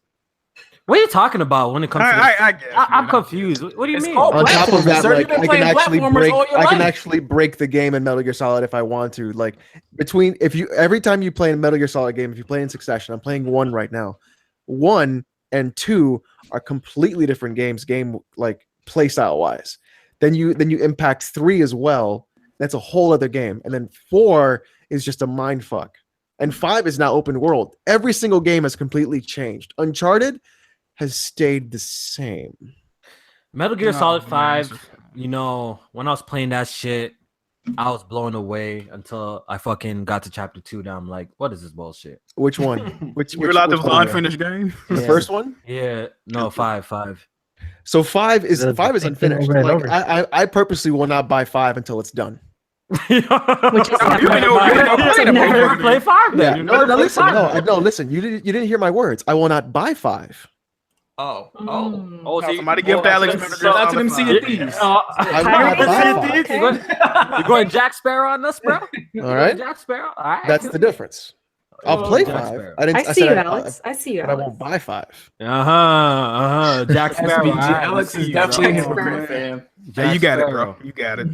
What are you talking about when it comes to I'm confused. What do you mean? On top of that, like, I can actually break the game in Metal Gear Solid if I want to. Like every time you play a Metal Gear Solid game, if you play in succession, I'm playing 1 right now. 1 and 2 are completely different games, like play style wise. Then you impact 3 as well. That's a whole other game. And then 4 is just a mind fuck. And 5 is now open world. Every single game has completely changed. Uncharted has stayed the same. Metal Gear Solid 5, you know, when I was playing that shit, I was blown away until I fucking got to chapter 2. Now I'm like, what is this bullshit? Which one? You realized it was an unfinished game? The first one? Yeah, no, 5. So 5 is unfinished. Like, I purposely will not buy 5 until it's done. Which is never play 5 then. Yeah. No, listen. You didn't hear my words. I will not buy 5. So somebody give Alex shout out to them Sea of Thieves. You're going Jack Sparrow on us, bro? All right. Jack Sparrow? All right. That's the difference. I'll play 5. I see you, Alex. I see you, but I won't buy 5. Jack Sparrow. Alex is definitely a hypocrite, fam. Hey, you got it, bro. You got it.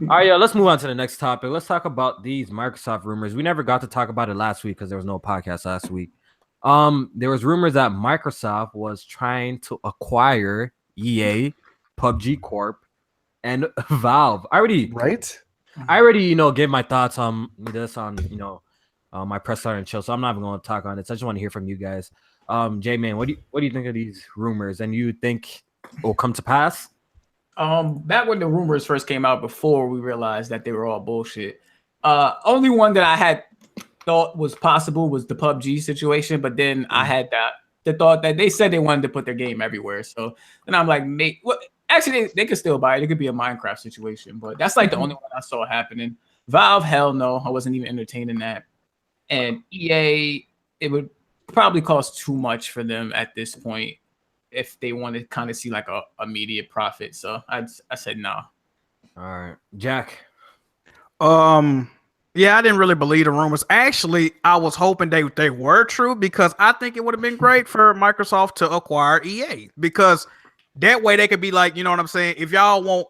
All right, let's move on to the next topic. Let's talk about these Microsoft rumors. We never got to talk about it last week because there was no podcast last week. There was rumors that Microsoft was trying to acquire EA, PUBG Corp, and Valve. I already gave my thoughts on this on my press start and chill, so I'm not even going to talk on it. So I just want to hear from you guys. J-Man, what do you think of these rumors, and you think it will come to pass? Back when the rumors first came out, before we realized that they were all bullshit, only one that I had thought was possible was the PUBG situation, but then I had the thought that they said they wanted to put their game everywhere. So then I'm like, actually they could still buy it. It could be a Minecraft situation, but that's like the only one I saw happening. Valve, hell no, I wasn't even entertaining that. And EA, it would probably cost too much for them at this point if they want to kind of see like a immediate profit. So I said no. All right, Jack. Yeah, I didn't really believe the rumors. Actually, I was hoping they were true because I think it would have been great for Microsoft to acquire EA because that way they could be like, you know what I'm saying? If y'all want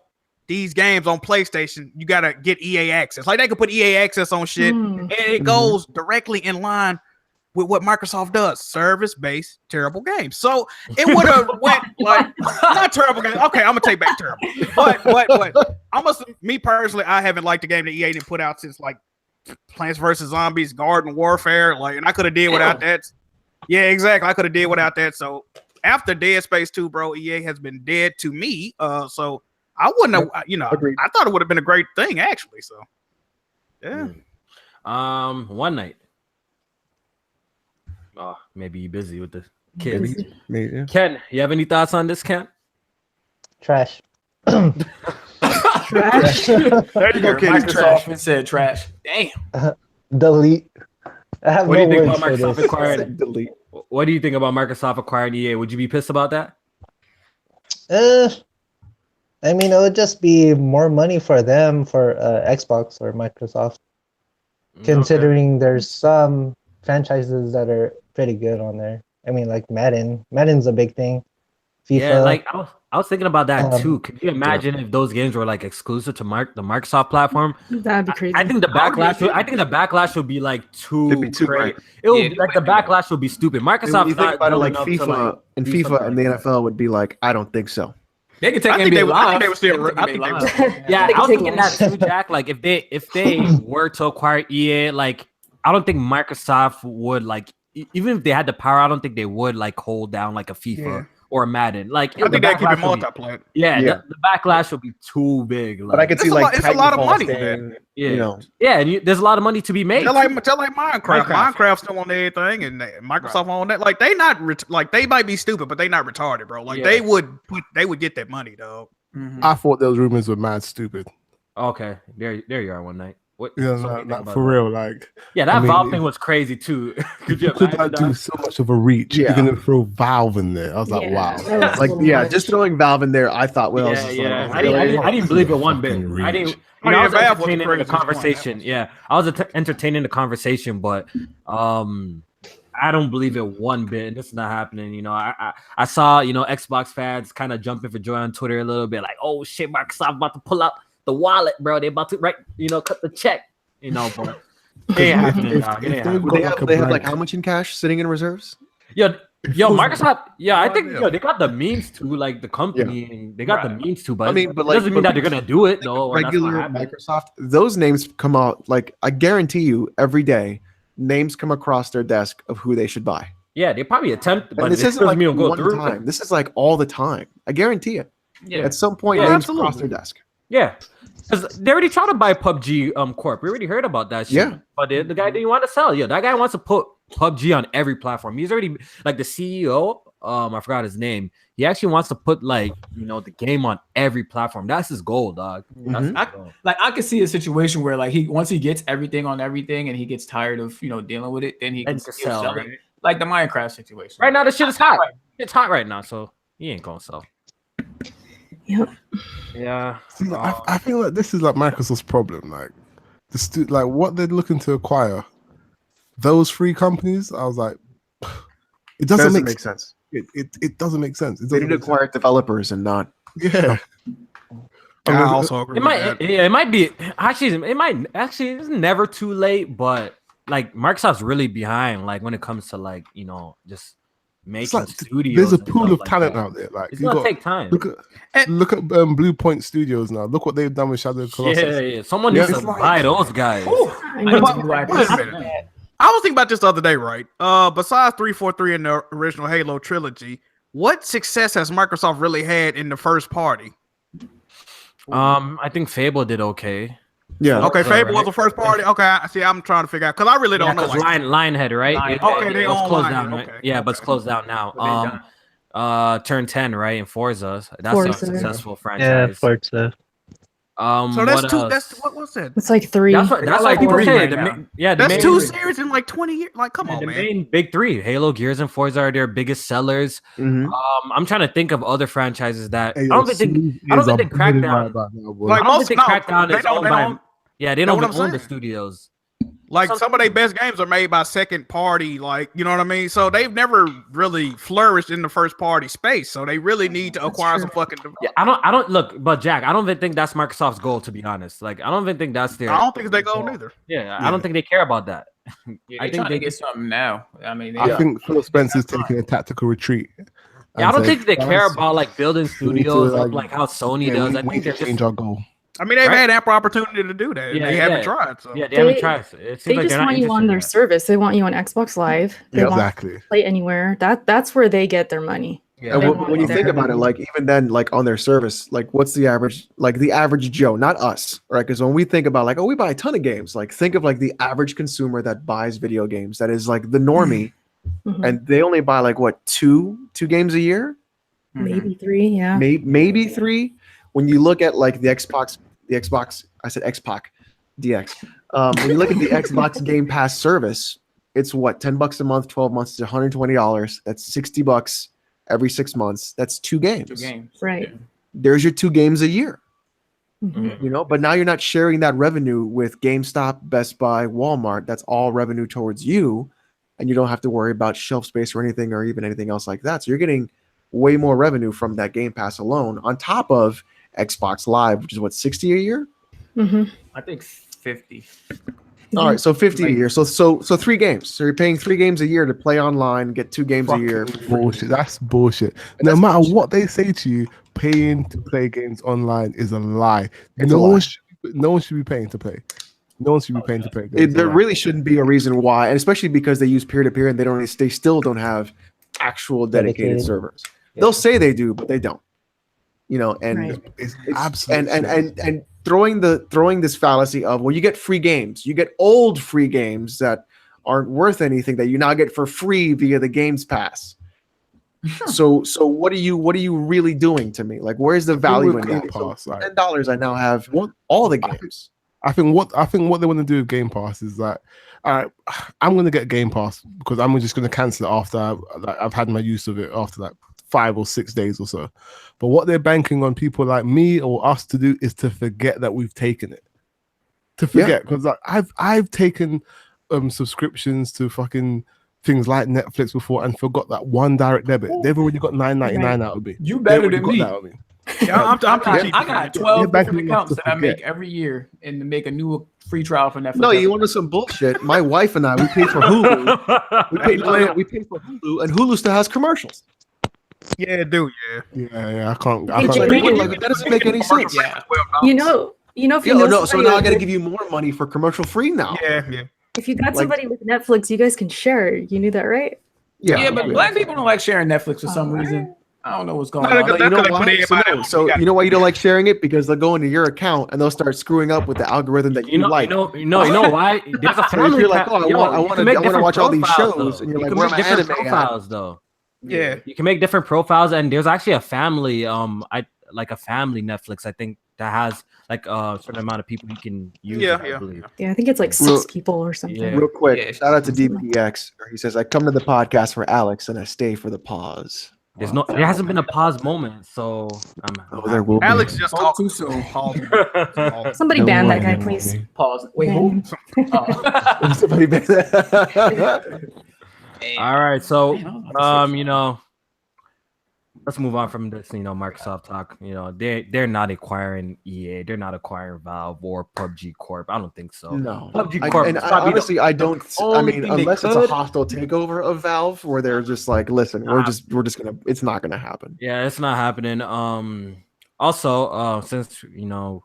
these games on PlayStation, you got to get EA access. Like they could put EA access on shit and it goes directly in line with what Microsoft does, service-based terrible games. So it would have went like not terrible games. Okay, I'm gonna take back terrible. But me personally, I haven't liked the game that EA didn't put out since like Plants vs. Zombies, Garden Warfare, like, and I could have did without that. Yeah, exactly. I could have did without that. So after Dead Space 2, bro, EA has been dead to me. So I wouldn't have, agreed. I thought it would have been a great thing, actually. So yeah. One night. Oh, maybe you're busy with the kids. Maybe, yeah. Ken, you have any thoughts on this, Ken? Trash. Trash. There you go, Ken. Microsoft said trash. Damn. Delete. I have What do no you think words about for Microsoft this. acquiring? Delete. What do you think about Microsoft acquiring EA? Would you be pissed about that? I mean, it would just be more money for them for Xbox or Microsoft, considering there's some franchises that are pretty good on there. I mean, like Madden. Madden's a big thing. FIFA. Yeah, like I was thinking about that too. Could you imagine if those games were like exclusive to the Microsoft platform? That'd be crazy. I think the backlash would be like too great. It would like the backlash would be stupid. Microsoft, you think about it, like FIFA and the NFL would be like, I don't think so. They could take I think NBA they live. were still. I think they were. Yeah, I was thinking that too, Jack. Like if they were to acquire EA, like I don't think Microsoft would like even if they had the power. I don't think they would like hold down like a FIFA or Madden. Like I think they keep it multiplayer. Yeah, the backlash will be too big. But I could see like it's a lot of money. There's a lot of money to be made. They're like Minecraft. Minecraft's still on everything, and Microsoft on that. Like they they might be stupid, but they not retarded, bro. Like they would get that money, dog. I thought those rumors were mad stupid. Okay, there you are one night. What? For real, like that Valve thing was crazy too. Could you do so much of a reach? You're gonna throw Valve in there. I was like, wow. Just throwing Valve in there. I thought, I didn't believe it one bit. I didn't. I was entertaining the conversation. Yeah, I was entertaining the conversation, but I don't believe it one bit. This is not happening. I saw Xbox fans kind of jumping for joy on Twitter a little bit, like, oh shit, Microsoft about to pull out the wallet, bro. They about to cut the check. But it ain't happening. They have like how much in cash sitting in reserves? Yo, Microsoft. Yeah, I think they got the means to, like, the company, and they got the means to, but it doesn't mean that they're gonna do it. No, regular Microsoft. Those names come out, like, I guarantee you every day names come across their desk of who they should buy. Yeah, they probably attempt, but this isn't like one time. This is like all the time. I guarantee it. Yeah. At some point, names cross their desk. Yeah. Because they already tried to buy PUBG Corp. We already heard about that shit. Yeah. But the guy didn't want to sell. Yeah, that guy wants to put PUBG on every platform. He's already, like, the CEO, I forgot his name. He actually wants to put, like, the game on every platform. That's his goal, dog. I could see a situation where, like, once he gets everything on everything and he gets tired of dealing with it, then he can sell it. Like the Minecraft situation. Right now, the shit is hot. It's hot right now, so he ain't gonna sell. Yep. Yeah. I feel like this is like Microsoft's problem. Like like what they're looking to acquire, those three companies. I was like, it doesn't make sense. It doesn't make sense. They need to acquire developers and not. Yeah. I also agree. It might be actually. It's never too late, but like Microsoft's really behind. Like when it comes to like just. Making studios. There's a pool of talent out there. Like it's gonna take time. Look at Blue Point Studios now. Look what they've done with Shadow of the Colossus. Yeah. Someone needs to buy those guys. I was thinking about this the other day, right? Besides 343 and the original Halo trilogy, what success has Microsoft really had in the first party? I think Fable did okay. Yeah. Okay, Fable was the first party. Okay, see, I'm trying to figure out because I really don't know. Lionhead, right? They it's closed down. Right? Okay. Yeah, but it's closed down now. Turn 10, right? In Forza. That's a successful franchise. Yeah, Forza. So that's two. That's what was it? It's like 3. That's like people say. That's 2 series in like 20 years. Like, come on, the man. main big 3, Halo, Gears, and Forza are their biggest sellers. Mm-hmm. I'm trying to think of other franchises that I don't think they Crackdown. Like most, Crackdown is owned by. Yeah, they don't own the studios. Like some of their best games are made by second party, like, you know what I mean? So they've never really flourished in the first party space. So they really need to acquire some fucking Yeah, I don't look, but Jack, I don't even think that's Microsoft's goal, to be honest. Like, I don't even think that's their I don't think it's their goal either. Yeah, I don't think they care about that. I think they get something now. I mean, I think Phil Spencer's taking a tactical retreat. Yeah, I don't think they care about like building studios like how Sony does. I think they're change our goal. I mean, they've had ample opportunity to do that. They haven't tried. So. Yeah, they haven't tried. It they just want you on their service. They want you on Xbox Live. They want you to play anywhere. That's where they get their money. Yeah. And when you think about it, like even then, like on their service, like what's the average Joe, not us, right? Because when we think about like, oh, we buy a ton of games, like think of like the average consumer that buys video games, that is like the normie, and they only buy like what two games a year, maybe 3, yeah, maybe 3. When you look at like the Xbox, I said X-Pac, DX. When you look at the Xbox Game Pass service, it's what, $10 a month, 12 months, it's $120. That's $60 every 6 months. That's 2 games. 2 games. Right. There's your 2 games a year. You know, but now you're not sharing that revenue with GameStop, Best Buy, Walmart. That's all revenue towards you, and you don't have to worry about shelf space or anything or even anything else like that. So you're getting way more revenue from that Game Pass alone, on top of Xbox Live, which is what, 60 a year? I think 50. All right, so 50 a year. So 3 games. So you're paying 3 games a year to play online, get 2 games a year. Bullshit. That's bullshit. No matter what they say to you, paying to play games online is a lie. No one should be paying to play. No one should be paying to play. There really shouldn't be a reason why, and especially because they use peer-to-peer and they still don't have actual dedicated servers. They'll say they do, but they don't. You know, and Right. it's Absolutely. and throwing this fallacy of, well, you get free games, you get old free games that aren't worth anything that you now get for free via the Games Pass. So what are you really doing to me? Like, where's the value in Game that? Pass, So like- $10, I now have all the games. I think what they want to do with Game Pass is that, all right, I'm going to get Game Pass because I'm just going to cancel it after I've had my use of it after like 5 or 6 days or so. But what they're banking on people like me or us to do is to forget that we've taken it. To forget, because like I've taken subscriptions to fucking things like Netflix before and forgot that one direct debit. They've already got $9.99 out of me. You better They than already me. got that out of me. Yeah, I'm I got 12 back different in accounts to that I make forget. every year and to make a new free trial for Netflix. No, you want some bullshit? My wife and I, we pay for Hulu. we pay for Hulu, and Hulu still has commercials. Yeah, dude. Yeah, I can't. Hey, I Jay, can't. Like, that doesn't make any sense. Yeah. You know, if you know No, so somebody now I with- got to give you more money for commercial free now. Yeah. if you got like- somebody with Netflix, you guys can share. You knew that, right? Yeah, but black people don't like sharing Netflix for some reason. I don't know what's going No, on. because You know they put why? everybody on. So you know why you don't like sharing it? Because they'll go into your account and they'll start screwing up with the algorithm that you like. You know why? There's a So if family. you're like, oh, I want to watch all these shows, and you're like, where are my anime at? profiles though? Yeah. You can make different profiles, and there's actually a family, a family Netflix, I think, that has like a certain amount of people you can use. I believe. Yeah, I think it's like 6 people or something. Yeah. Real quick, Yeah. shout out to DBX. He says, I come to the podcast for Alex and I stay for the pause. There hasn't been a pause moment, so There will be. Alex just Oh, talked too soon. Somebody ban that guy, please. Pause. Wait, who? Oh. Somebody bet that. All right, so let's move on from this. Microsoft talk. They're not acquiring EA. They're not acquiring Valve or PUBG Corp. I don't think so. No. PUBG Corp. Honestly, I don't. I only mean, thing they unless it's a could. hostile takeover of Valve, where they're just like, listen, we're just gonna. It's not gonna happen. Yeah, it's not happening. Also, since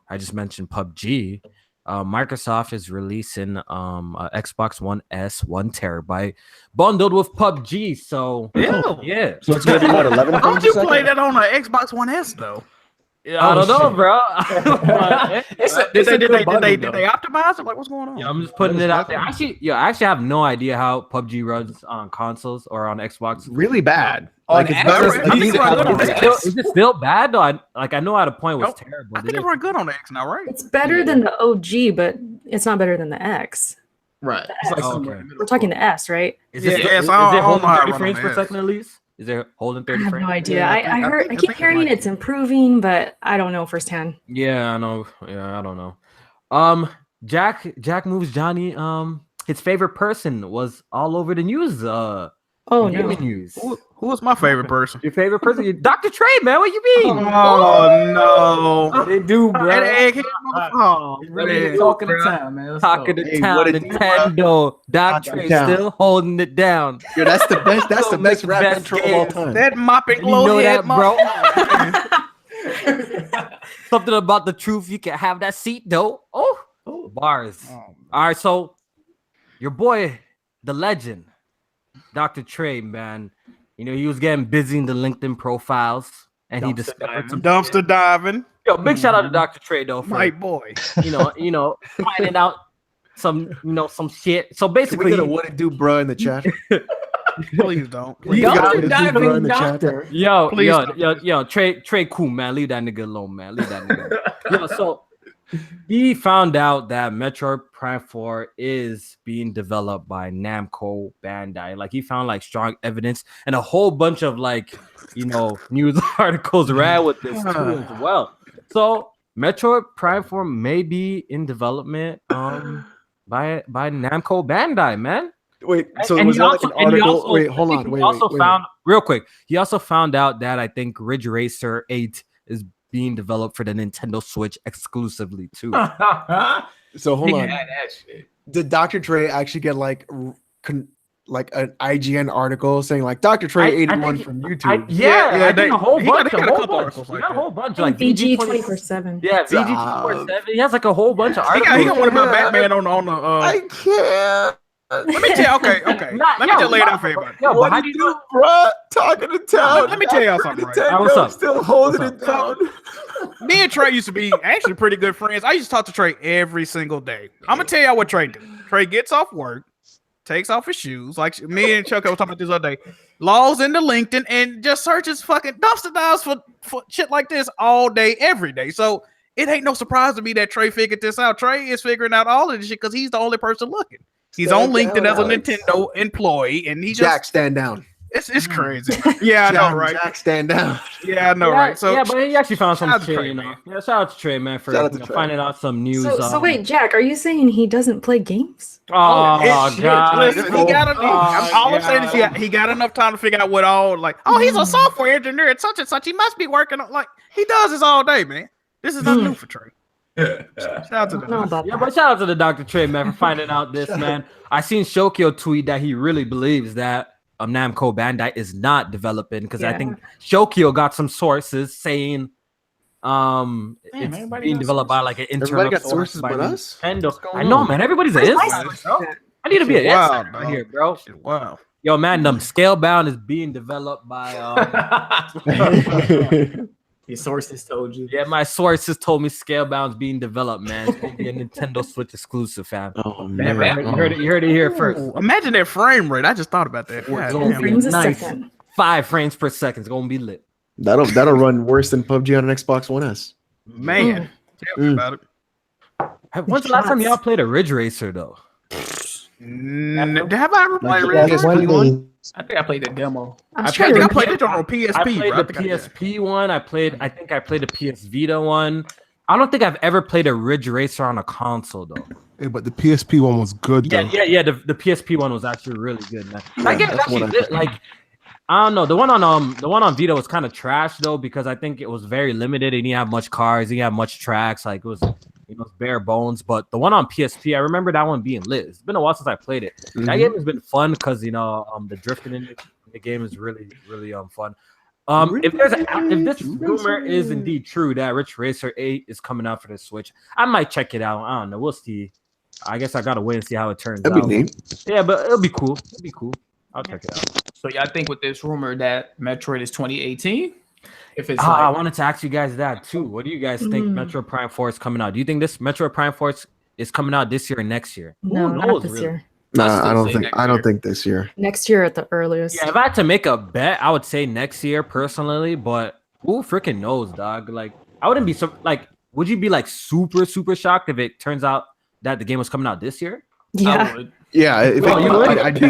I just mentioned PUBG, Microsoft is releasing a Xbox One S 1 terabyte bundled with PUBG. So yeah. So it's gonna be what, 11 How frames would a you second? play that on an Xbox One S though? I don't know, bro. Did they optimize it? Like, what's going on? Yeah, I'm just putting it out there. Actually, I actually have no idea how PUBG runs on consoles or on Xbox. Really bad. On Like, it's Xbox, better. it's Is it still bad though? I know at a point it was Nope. terrible. I think it run good on the X now, right? It's better than the OG, but it's not better than the X. Right. The It's like S. somewhere in the middle. We're talking the S, right? Is Yeah, it, yes, is I it don't holding know how to 30 run frames on per this. second at least? Is it holding I 30 have frames? no idea. Yeah, I heard. I I keep think it hearing might it's improving, but I don't know firsthand. Yeah, I know. Yeah, I don't know. Jack moves Johnny. His favorite person was all over the news. Oh no! gaming news. Who was my favorite person? Your favorite person? Dr. Trey, man. What you mean? Oh no! They do, bro. That egghead motherfucker. Really talking to town, man. Let's Talk go. of the Hey, town, what it do, Nintendo. Dr. Trey town. still holding it down. Yo, that's the best. That's the best rap Best intro of all games. time. That mopping You glow know head that, bro? motherfucker. Something about the truth. You can have that seat, though. Oh, bars. All right, so your boy, the legend, Dr. Trey, man. He was getting busy in the LinkedIn profiles, and he discovered some Dumpster diving. Yo, big shout out to Dr. Trey though for My boy. finding out some shit. So Can we basically, get a what it do, bro, in the chat? Please don't. You got Doctor it, dude, bro, in diving the chat. doctor. yo, Trey, cool man. Leave that nigga alone, man. Leave that nigga. Yo, so he found out that Metroid Prime 4 is being developed by Namco Bandai. Like, he found like strong evidence and a whole bunch of news articles ran with this too as well. So Metroid Prime 4 may be in development by Namco Bandai, man. Wait, so And was he there also- like an and he article? also- Wait, hold I on. think Wait, he also wait. found real quick. He also found out that I think Ridge Racer 8 is being developed for the Nintendo Switch exclusively too. So hold on. Yeah, that shit. Did Dr. Trey actually get like an IGN article saying like Dr. Trey 81 from YouTube? I think a whole he got bunch. a A couple whole bunch. articles He like got a that. whole bunch. Like Like VG VG 24/7. Yeah, VG 24/7. He has like a whole bunch of He articles. got one about Batman on the. I can't. Let me tell you. Okay. Let me just lay it out for everybody. Yo, What do you do, bro? Talking to town. Let me tell y'all something. Right? Nintendo what's up? Still holding it down. Me and Trey used to be actually pretty good friends. I used to talk to Trey every single day. I'm gonna tell y'all what Trey do. Trey gets off work, takes off his shoes, like me and Chuck was talking about this other day. Logs into LinkedIn and just searches fucking dumpster dives for shit like this all day, every day. So it ain't no surprise to me that Trey figured this out. Trey is figuring out all of this shit because he's the only person looking. He's on LinkedIn as a Nintendo employee, and he Jack, stand down. It's crazy. Yeah, I know, right? Jack, stand down. Yeah, I know, right? So yeah, but he actually found some shit, Trey, you know. man. Yeah, shout out to Trey, man, for finding out some news. So wait, Jack, are you saying he doesn't play games? Oh God! Listen, he got all I'm saying is he got enough time to figure out what all like. Oh, he's a software engineer at such and such. He must be working on like he does this all day, man. This is not new for Trey. Shout out to the yeah, but shout out to the Dr. Trey, man, for finding out this, man. I seen Shokyo tweet that he really believes that Namco Bandai is not developing because I think Shokyo got some sources saying it's being developed by like an internal. Everybody got sources but us. I know, man. Everybody's an insider. I need to be an insider right here, bro. Wow. Yo, man, Scalebound is being developed by Your sources told you. Yeah, my sources told me Scalebound's being developed, man. It's gonna be a Nintendo Switch exclusive, fam. Oh man. man. You heard it here first. Imagine that frame rate. I just thought about that. Frames a second. 5 frames per second. It's gonna be lit. That'll run worse than PUBG on an Xbox One S. Man, tell me about it. When's the last time y'all played a Ridge Racer though? Have I ever played Ridge Racer? I think I played the demo. I played it on PSP. I played the PSP one. I think I played the PS Vita one. I don't think I've ever played a Ridge Racer on a console though. Hey, but the PSP one was good though. Yeah. The PSP one was actually really good, man. That game actually like I don't know. The one on Vita was kind of trash though because I think it was very limited. It didn't have much cars. It didn't have much tracks. Like it was bare bones. But the one on PSP, I remember that one being lit. It's been a while since I played it. Mm-hmm. That game has been fun because the drifting in the game is really fun. If this rumor is indeed true that Ridge Racer 8 is coming out for the Switch, I might check it out. I don't know. We'll see. I guess I gotta wait and see how it turns out. That'd be neat. Yeah, but it'll be cool. I'll check it out. So y'all think with this rumor that Metroid is 2018? If it's I wanted to ask you guys that too. What do you guys think Metroid Prime 4 is coming out? Do you think this Metroid Prime 4 is coming out this year or next year? No, not this year. No, I don't think this year. Next year at the earliest. Yeah, if I had to make a bet, I would say next year personally, but who freaking knows, dog? Like I wouldn't be so like would you be like super shocked if it turns out that the game was coming out this year? Yeah. Yeah, if I'd be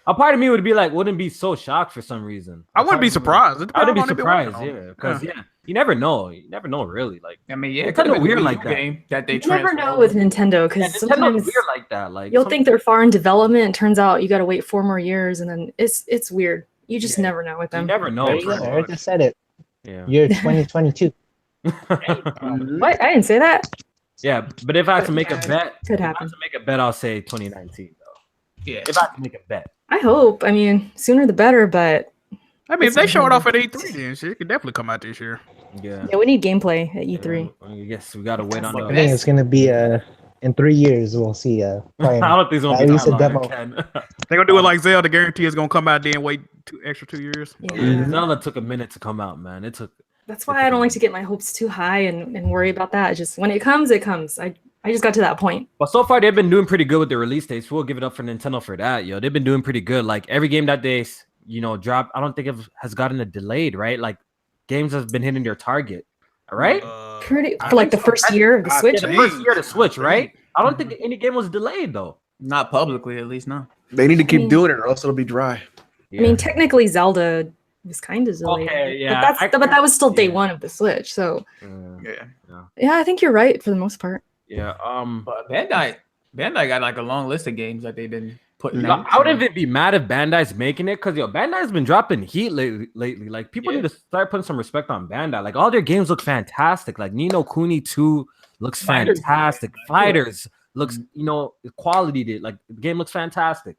a part of me would be like, wouldn't be so shocked for some reason. I wouldn't be surprised. I wouldn't be surprised, because you never know. You never know, really. Like, I mean, yeah, it's kind of weird like that. Game that they you never know with Nintendo because sometimes weird like that. Like you'll think they're far in development, and turns out you got to wait 4 more years, and then it's weird. You just never know with them. You never know. I just said it. Yeah. Year 2022. What? I didn't say that. Yeah, but if I had to make a bet, could happen. I'll say 2019 though. Yeah. If I had to make a bet. I hope. I mean, sooner the better, but I mean, if they show it off at E3, then shit, it could definitely come out this year. Yeah. Yeah, we need gameplay at E3. Yes, we gotta wait on I think it's gonna be in 3 years we'll see I don't think it's gonna at be least that a long. demo. They're gonna do it like Zelda. Guarantee it's gonna come out then wait 2 years. Yeah. Zelda took a minute to come out, man. It took. That's why I don't like to get my hopes too high and worry about that. Just when it comes, it comes. I just got to that point. But so far, they've been doing pretty good with the release dates. We'll give it up for Nintendo for that, yo. They've been doing pretty good. Like every game that they, drop, I don't think it has gotten a delayed, right? Like games have been hitting their target, right? For like the first year of the Switch. Yeah, the first year of the Switch, right? I don't think any game was delayed though. Not publicly, at least, no. They need to keep doing it, or else it'll be dry. Yeah. I mean, technically, Zelda was kind of delayed. Okay, yeah. But that was still day one of the Switch, so yeah, I think you're right for the most part. Yeah. But Bandai got like a long list of games that they've been putting out. I wouldn't even be mad if Bandai's making it because Bandai's been dropping heat lately. Like people need to start putting some respect on Bandai. Like all their games look fantastic. Like Ni no Kuni 2 looks fantastic. Fighters looks, quality. Like the game looks fantastic.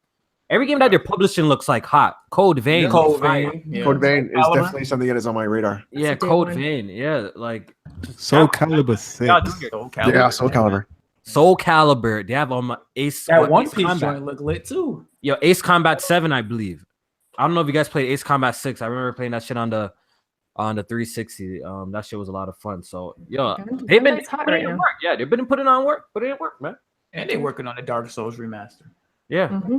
Every game that they're publishing looks like hot. Code Vein. Code Vein is definitely something that is on my radar. Yeah, Code Vein. Yeah, like Soul Calibur 6. Yeah, Soul Calibur. Soul Calibur. They have Ace. That One Ace Piece Combat. joint look lit too. Yo, Ace Combat 7, I believe. I don't know if you guys played Ace Combat 6. I remember playing that shit on the 360. That shit was a lot of fun. So, yo, they've been putting in work. Yeah, they've been putting on work. Putting in work, man. And they're working on the Dark Souls remaster. Yeah. Mm-hmm.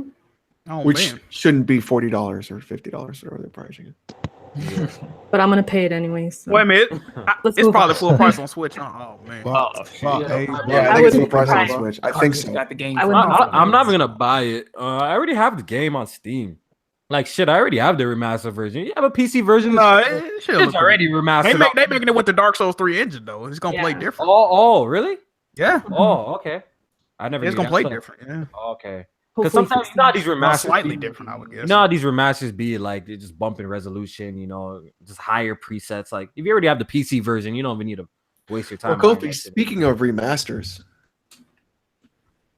Oh, which man. shouldn't be $40 or $50 or they're pricing it. But I'm gonna pay it anyways. So. Wait a minute. Let's It's move probably on. full price on Switch. Oh man. Yeah, I think it's full price on try. Switch. I think so. Got the game. I'm not even gonna buy it. I already have the game on Steam. Like shit, I already have the remastered version. You have a PC version? No, It's already remastered. They making it with the Dark Souls 3 engine though. It's gonna play different. Oh, really? Yeah. Oh, okay. I never. It's gonna play different. Yeah. Okay. Because sometimes these remasters slightly different, I would guess. These remasters be like they just bumping resolution, just higher presets. Like if you already have the PC version, you don't even need to waste your time. Well, Kofi, speaking of remasters,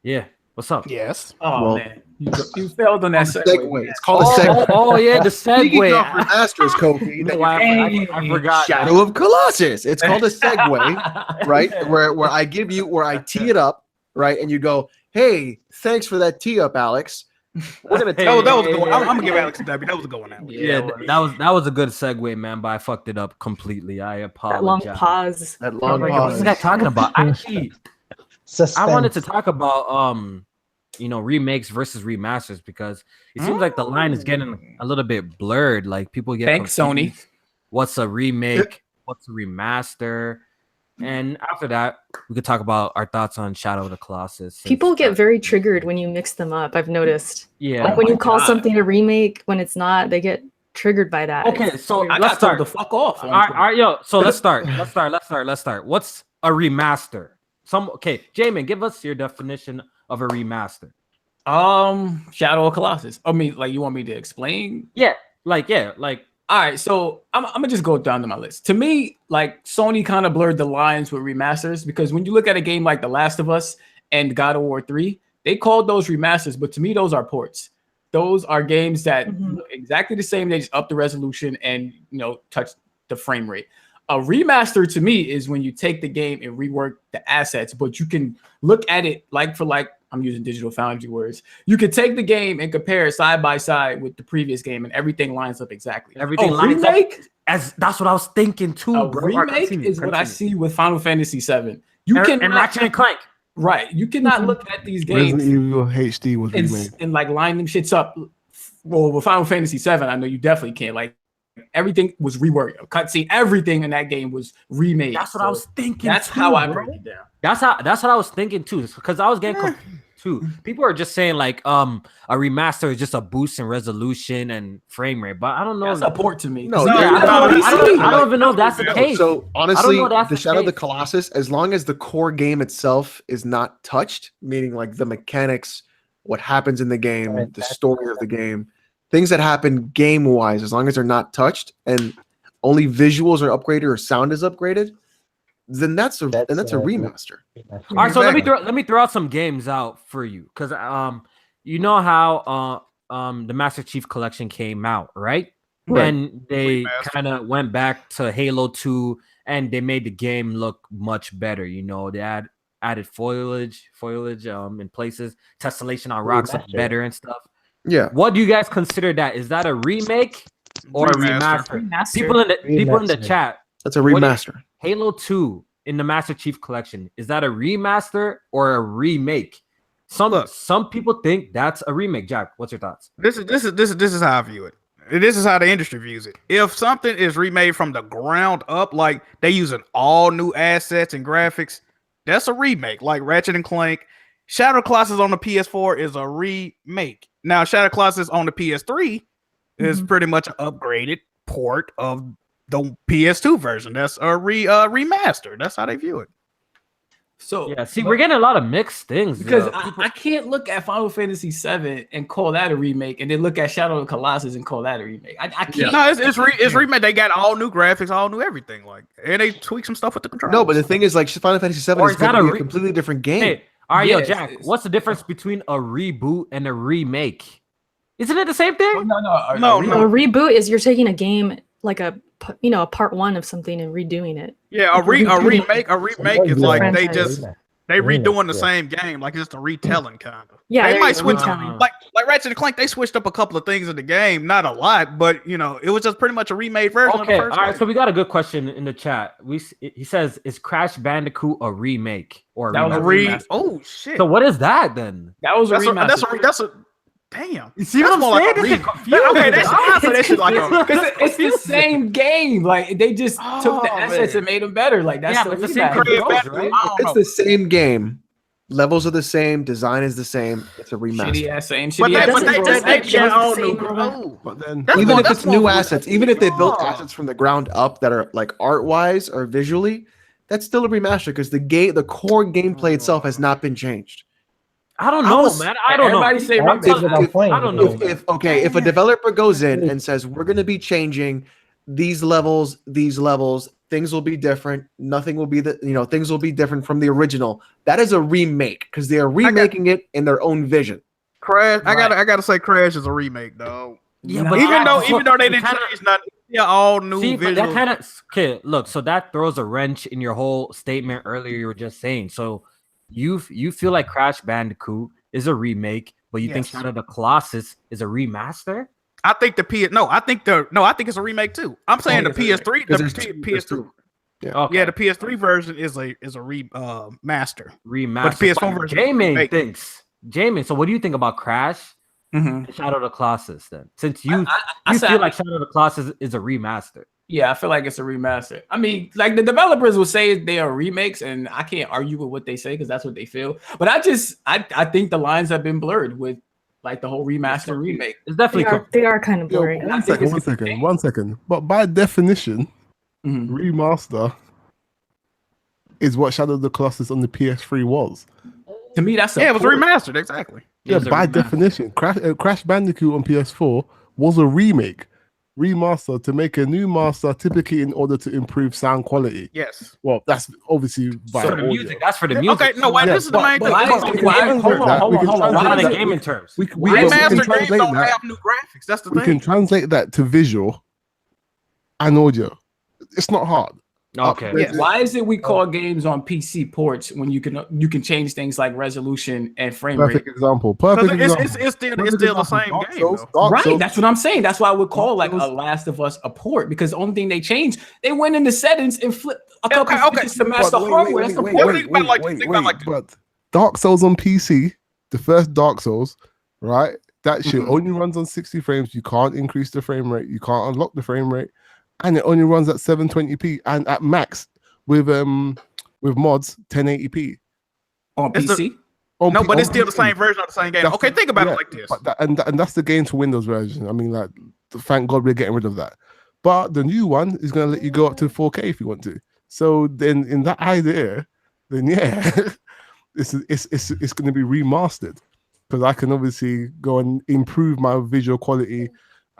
yeah, what's up? Yes. Oh man, you failed on that segue. It's called a segue. Oh yeah, the segue. Speaking of remasters, Kofi, I forgot. Shadow of Colossus. It's called a segue, right? Where I tee it up, right, and you go, "Hey, thanks for that tee up, Alex." We're gonna that was a good one. I'm gonna give Alex a W. That was a good one. Yeah, that was a good segue, man. But I fucked it up completely. I apologize. That long pause. What's this guy talking about? Actually, I wanted to talk about remakes versus remasters because it seems like the line is getting a little bit blurred. Like people get Thanks, Sony. What's a remake? What's a remaster? And after that, we could talk about our thoughts on Shadow of the Colossus. People get very triggered when you mix them up. I've noticed. Yeah. Like when you call something a remake when it's not, they get triggered by that. Okay, so let's start the fuck off. All right, yo. So let's start. Let's start. What's a remaster? Jamin, give us your definition of a remaster. Shadow of Colossus. I mean, like you want me to explain? Yeah. All right, so I'm gonna just go down to my list. To me, like Sony kind of blurred the lines with remasters because when you look at a game like The Last of Us and God of War 3, they called those remasters, but to me, those are ports. Those are games that look exactly the same. They just up the resolution and touch the frame rate. A remaster to me is when you take the game and rework the assets, but you can look at it like for like. I'm using Digital Foundry words. You could take the game and compare it side by side with the previous game, and everything lines up exactly. Everything lines up. That's what I was thinking too. A remake is what I see with Final Fantasy VII. You can and Ratchet and Clank. Right. You cannot look at these games. Resident Evil HD was remade and like line them shits up. Well, with Final Fantasy VII, I know you definitely can't. Like everything was reworked. Cutscene, everything in that game was remade. That's what I was thinking. That's how I break it down. That's what I was thinking too. Because I was getting confused too. People are just saying like a remaster is just a boost in resolution and frame rate, but I don't know. That's a port to me. No, I don't even know if that's the case. So honestly, the Shadow of the Colossus, as long as the core game itself is not touched, meaning like the mechanics, what happens in the game, the story of the game, things that happen game-wise, as long as they're not touched and only visuals are upgraded or sound is upgraded, then that's a remaster. All right, so let me throw out some games out for you because you know how the Master Chief Collection came out, right? And they kind of went back to Halo 2 and they made the game look much better. They added foliage in places, tessellation on rocks look better and stuff. Yeah. What do you guys consider that? Is that a remake or a remaster? People in the chat. That's a remaster. Halo 2 in the Master Chief Collection, is that a remaster or a remake? Some people think that's a remake. Jack, what's your thoughts? This is how I view it. This is how the industry views it. If something is remade from the ground up, like they using all new assets and graphics, that's a remake. Like Ratchet and Clank, Shadow Colossus on the PS4 is a remake. Now Shadow Colossus on the PS3 is pretty much an upgraded port of the PS2 version. That's a remaster. That's how they view it. So yeah, see, we're getting a lot of mixed things because I can't look at Final Fantasy VII and call that a remake, and then look at Shadow of the Colossus and call that a remake. I can't. Yeah. No, it's remake. They got all new graphics, all new everything. Like, and they tweak some stuff with the controls. No, but the thing is, like, Final Fantasy VII is going to be a completely different game. Hey, all right, yo, Jack, what's the difference between a reboot and a remake? Isn't it the same thing? No. A reboot is you're taking a game like a part one of something and redoing it. Yeah, a remake is like they just They redoing the same game, like it's a retelling kind of. Yeah, they might switch like Ratchet and Clank. They switched up a couple of things in the game, not a lot, but you know, it was just pretty much a remade version. Okay, of the first all right. game. So we got a good question in the chat. He says, "Is Crash Bandicoot a remake or That was a remaster?" Oh shit! So what is that then? That was a remaster. That's a damn. You see what I'm saying? Okay, that shit like because it's the same game. Like they just took the assets and made them better. Like that's the same right? It's the same game. Levels are the same. Design is the same. It's a remaster. Shitty ass same But then even if it's new assets, even if they built assets from the ground up that are like art wise or visually, that's still a remaster because the core gameplay itself has not been changed. I don't know, man. I don't know. I don't know. If a developer goes in and says we're going to be changing these levels, things will be different. Nothing will be things will be different from the original. That is a remake because they are remaking it in their own vision. Crash, I gotta say, Crash is a remake, though. Yeah, but even though they didn't change nothing, yeah, all new. See, visuals. but that kind of look. So that throws a wrench in your whole statement earlier. You were just saying. So you feel like Crash Bandicoot is a remake, but you think Shadow of the Colossus is a remaster? I think I think it's a remake too. I'm saying the PS3, PS2. Yeah, the PS3 version is a remaster. But the PS4 version. Jamie thinks. Jamie, so what do you think about Crash and Shadow of the Colossus then? Since you feel like Shadow of the Colossus is a remaster. Yeah, I feel like it's a remaster. I mean, like the developers will say they are remakes, and I can't argue with what they say because that's what they feel. But I think the lines have been blurred with like the whole remaster remake. It's definitely they are kind of blurry. One second. But by definition, remaster is what Shadow of the Colossus on the PS3 was. To me, that's it was remastered exactly. Yeah, by definition, Crash Bandicoot on PS4 was a remake. Remaster to make a new master, typically in order to improve sound quality. Yes. Well, that's obviously by for the music. That's for the music. Okay, no, this is the main thing. Hold on. Not in the gaming terms. Remaster games don't have new graphics. That's the thing. We can translate that to visual and audio. It's not hard. Okay. Why is it we call games on PC ports when you can change things like resolution and frame rate? Perfect example. It's still the same game. Right. That's what I'm saying. That's why I would call like a Last of Us a port because the only thing they changed, they went into settings and flipped a couple switches to match the hardware. That's the point. But Dark Souls on PC, the first Dark Souls, right? That shit only runs on 60 frames. You can't increase the frame rate. You can't unlock the frame rate. And it only runs at 720p and at max with mods 1080p on PC. But it's still the same version of the same game. Okay, think about it like this. And that's the game to Windows version. I mean, like, thank God we're getting rid of that. But the new one is going to let you go up to 4K if you want to. So then, in that idea, then it's going to be remastered because I can obviously go and improve my visual quality.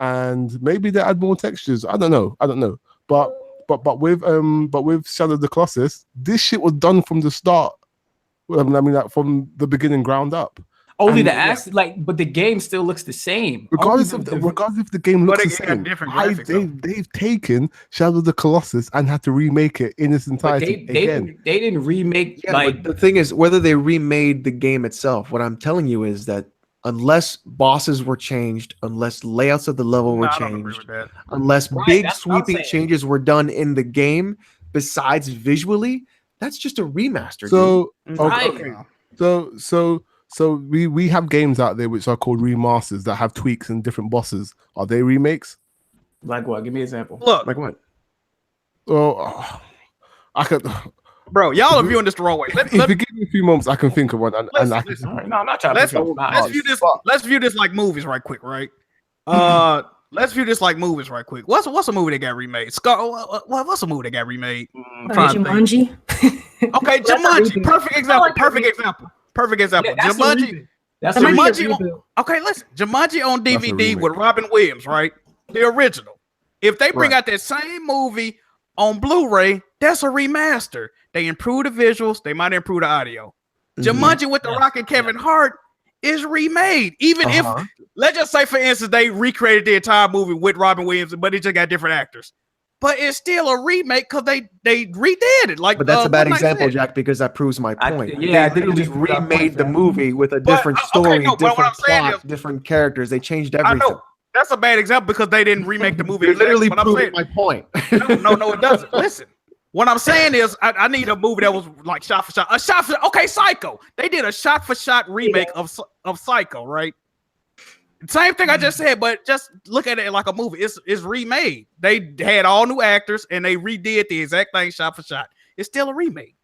And maybe they add more textures. I don't know. But with Shadow of the Colossus, this shit was done from the start. I mean, like from the beginning, ground up. Only the ass, but the game still looks the same. Regardless if the game looks the same, they've taken Shadow of the Colossus and had to remake it in its entirety again. They didn't remake. But the thing is, whether they remade the game itself, what I'm telling you is that. Unless bosses were changed, unless layouts of the level were changed, unless big sweeping changes were done in the game, besides visually, that's just a remaster. So we have games out there which are called remasters that have tweaks and different bosses. Are they remakes? Like what? Give me an example. Look, like what? Oh, I could. Bro, y'all are viewing this the wrong way. If you give me a few moments, I can think of one. No, I'm not trying to. Let's view this like movies right quick, right? Let's view this like movies right quick. What's a movie that got remade? What's a movie that got remade? Jumanji. Okay, Jumanji. Perfect example. Jumanji. Okay, listen. Jumanji on DVD with Robin Williams, right? The original. If they bring out that same movie on Blu-ray, that's a remaster. They improve the visuals. They might improve the audio. Jumanji with The Rock and Kevin Hart is remade. Even if, let's just say, for instance, they recreated the entire movie with Robin Williams, but it just got different actors. but it's still a remake because they redid it. Like, but that's a bad example, Jack, because that proves my point. I they literally remade the movie with a different story, different plot, different characters. They changed everything. I know. That's a bad example because they didn't remake the movie. You're literally proving my point. No, it doesn't. Listen, what I'm saying is I need a movie that was like shot for shot. Okay, Psycho. They did a shot for shot remake of Psycho, right? Same thing I just said, but just look at it like a movie. It's remade. They had all new actors and they redid the exact thing shot for shot. It's still a remake.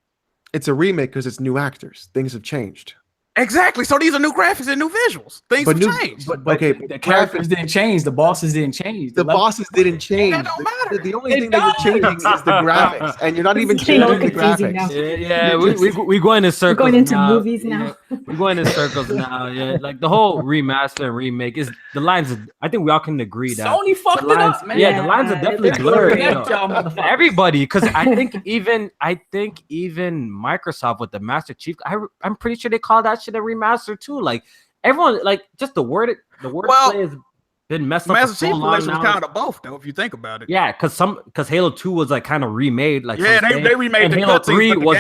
It's a remake because it's new actors. Things have changed. Exactly. So these are new graphics and new visuals. Things have changed. But the characters didn't change. The bosses didn't change. The bosses didn't change. That don't matter. The only thing that you're changing is the graphics, and you're not even changing the graphics. Yeah, we going in circles. We're going into now. movies now. Yeah, we're going in circles now. Yeah, like the whole remaster and remake is the lines. I think we all can agree that Sony fucked it up, man. Yeah, the lines are definitely blurred. Everybody, because I think even Microsoft with the Master Chief, I'm pretty sure they call that shit a remaster too. Like everyone, like just the word play has been messed up. Master Chief was kind of both, though, if you think about it. Yeah, because Halo 2 was like kind of remade. Like they remade the Halo 3 was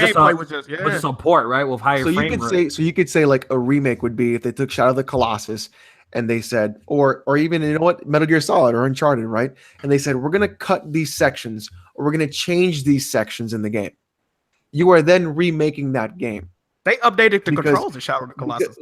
just support, right? With higher frame rate. So you could say like a remake would be if they took Shadow of the Colossus and they said, or even Metal Gear Solid or Uncharted, right? And they said, we're gonna cut these sections or we're gonna change these sections in the game. You are then remaking that game. They updated the controls in Shadow of the Colossus.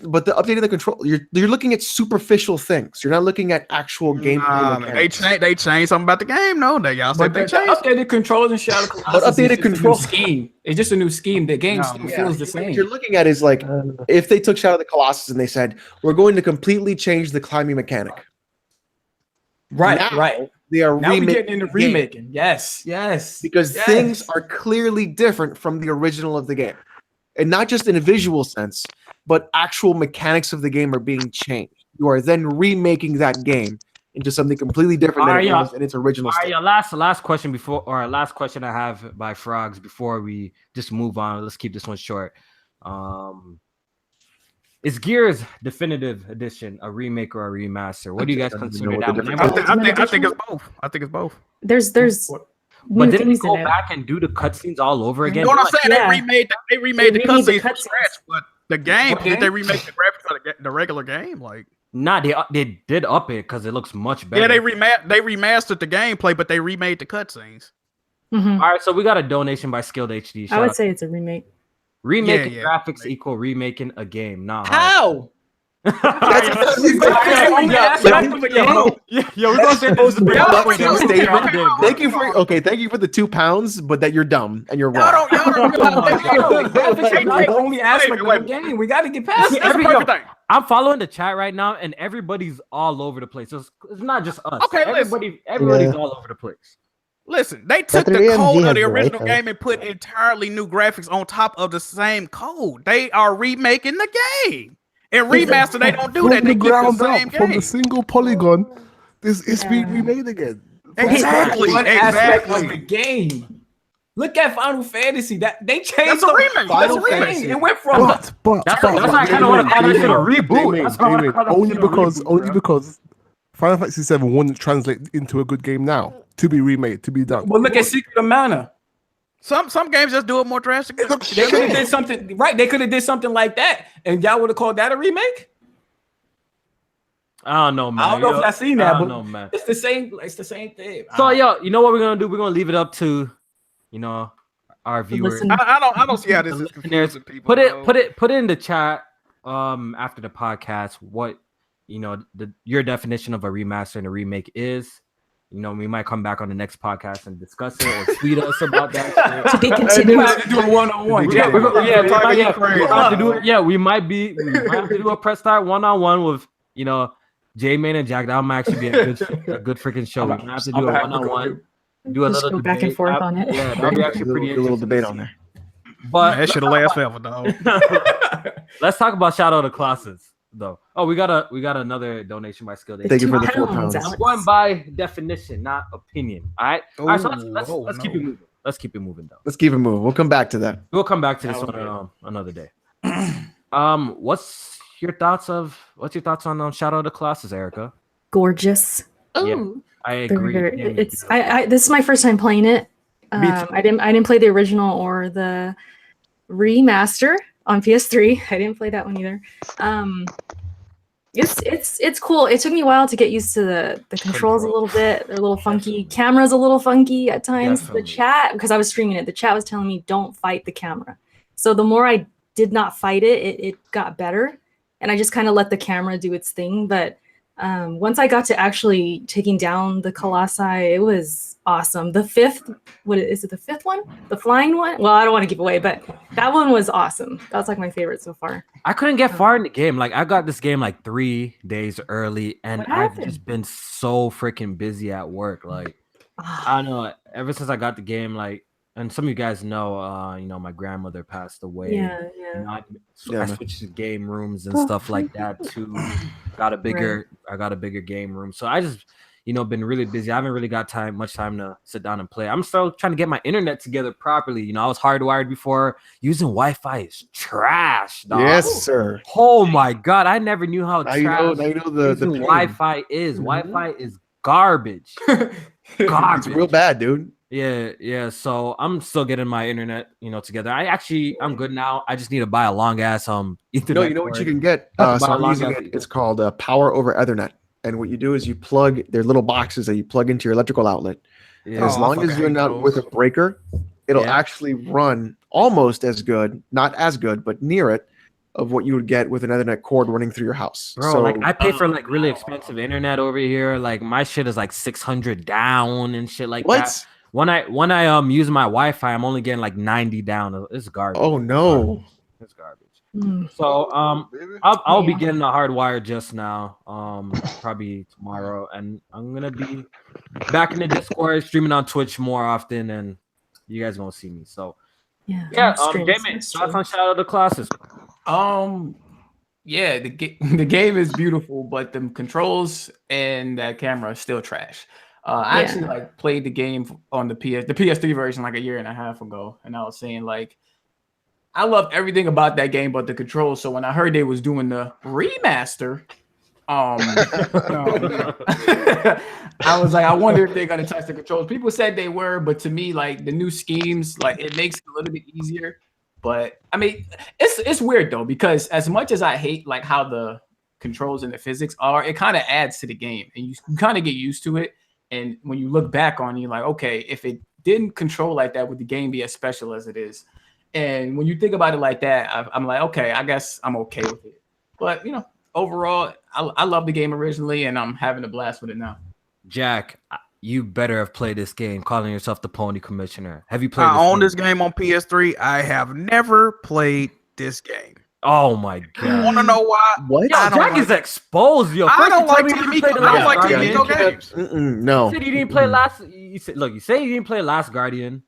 But the updating the control, you're looking at superficial things. You're not looking at actual gameplay. They changed something about the game. No, y'all said they changed. Updated controls in Shadow of the Colossus. But updated control scheme. It's just a new scheme. The game still feels the same. What you're looking at is like if they took Shadow of the Colossus and they said we're going to completely change the climbing mechanic. Right. They are getting into remaking. Yes. Because things are clearly different from the original of the game. And not just in a visual sense, but actual mechanics of the game are being changed. You are then remaking that game into something completely different than it was in its original state. Last question I have by Frogs before we just move on. Let's keep this one short. Is Gears Definitive Edition a remake or a remaster? What do you guys consider that one? I think it's both. I think it's both. There's but didn't they go back and do the cutscenes all over again? You know what I'm saying? They remade the cutscenes from scratch, but the game, did they remake the graphics of the regular game? Like, nah, they did up it because it looks much better. Yeah, they remastered the gameplay, but they remade the cutscenes. Mm-hmm. All right, so we got a donation by Skilled HD. I would say it's a remake. Remaking graphics equal remaking a game. Nah. How? We're gonna say this Thank you for the £2, but that you're dumb and you're wrong. Only aspect of the game. We got to get past it. I'm following the chat right now, and everybody's all over the place. So it's not just us. Okay, everybody's all over the place. Listen, they took the code of the original game and put entirely new graphics on top of the same code. They are remaking the game. In remaster, they don't do that. They keep the same game. From the single polygon, it's being remade again. Exactly. Aspect of the game. Look at Final Fantasy. That they changed the remake. Final Fantasy. It went from. That's why I kind of want to call that shit a reboot. Only because Final Fantasy 7 wouldn't translate into a good game now. To be remade, to be done. Well, look at Secret of Mana. Some games just do it more drastic. They could have did something right. They could have did something like that, and y'all would have called that a remake. I don't know, man. I don't know if I've seen that, but man. It's the same. It's the same thing. So, you know what we're gonna do? We're gonna leave it up to, our viewers. I don't see how this is confusing people. Put it in the chat. After the podcast, what your definition of a remaster and a remake is. We might come back on the next podcast and discuss it or tweet us about that. To be continued. We have to do a one-on-one. We might have to do a press start one-on-one with J-Man and Jack. That might actually be a good freaking show. We have to do a one-on-one. Do a little go back and forth on it. Yeah, that'll be actually pretty. A little debate on there. But that should have last forever, dog. Let's talk about Shadow of the Colossus. Though. Oh, we got another donation by Skill. Thank you for the £4. I'm going by definition, not opinion. All right. All right. So let's keep it moving. Let's keep it moving, though. Let's keep it moving. We'll come back to that. We'll come back to this one another day. What's your thoughts on Shadow of the Colossus, Erica? Gorgeous. Yeah. I agree. This is my first time playing it. I didn't play the original or the remaster on PS3. I didn't play that one either. It's cool. It took me a while to get used to the controls a little bit. They're a little funky. Camera's a little funky at times. Definitely. The chat, because I was streaming it, the chat was telling me don't fight the camera. So the more I did not fight it got better. And I just kind of let the camera do its thing. But once I got to actually taking down the Colossi, it was awesome. The fifth, is it the fifth one? The flying one? Well, I don't want to give away, but that one was awesome. That was like my favorite so far. I couldn't get far in the game. Like, I got this game like 3 days early, and I've just been so freaking busy at work. Like, I don't know. Ever since I got the game, like, and some of you guys know, my grandmother passed away. Yeah. I switched to game rooms and stuff like that too. I got a bigger game room. So I just, been really busy. I haven't really got much time to sit down and play. I'm still trying to get my internet together properly. I was hardwired before. Using Wi-Fi is trash, dog. Yes, sir. Oh my God. I never knew how trash the Wi-Fi is. Wi-Fi is garbage. It's real bad, dude. Yeah. So I'm still getting my internet, together. I'm good now. I just need to buy a long ass Ethernet. You know what you can get? So I'm using it. It's called Power over Ethernet. And what you do is you plug their little boxes that you plug into your electrical outlet. Yeah. And as long as you're not with a breaker, it'll actually run almost as good, not as good, but near it, of what you would get with an Ethernet cord running through your house. Bro, like I pay for like really expensive internet over here. Like my shit is like 600 down and shit like that. When I use my Wi-Fi, I'm only getting like 90 down. It's garbage. Oh no, it's garbage. So I'll be getting a hardwire just now, probably tomorrow, and I'm gonna be back in the Discord, streaming on Twitch more often, and you guys gonna see me. So yeah. Damon, thoughts on Shadow of the Colossus? Yeah, the game is beautiful, but the controls and that camera are still trash. I actually played the game on the PS3 version like a year and a half ago, and I was saying like I loved everything about that game but the controls. So when I heard they was doing the remaster, I was like, I wonder if they're gonna touch the controls. People said they were, but to me, like the new schemes, like it makes it a little bit easier. But I mean, it's weird though, because as much as I hate like how the controls and the physics are, it kind of adds to the game, and you kind of get used to it. And when you look back on it, you're like, okay, if it didn't control like that, would the game be as special as it is? And when you think about it like that, I'm like, okay, I guess I'm okay with it. But overall, I love the game originally, and I'm having a blast with it now. Jack, you better have played this game, calling yourself the Pony Commissioner. Have you played? I own this game on PS3. I have never played this game. Oh my God! Want to know why? What? Jack is exposed. Yo, I don't like TV games. No. You said you didn't play last. You say you didn't play Last Guardian.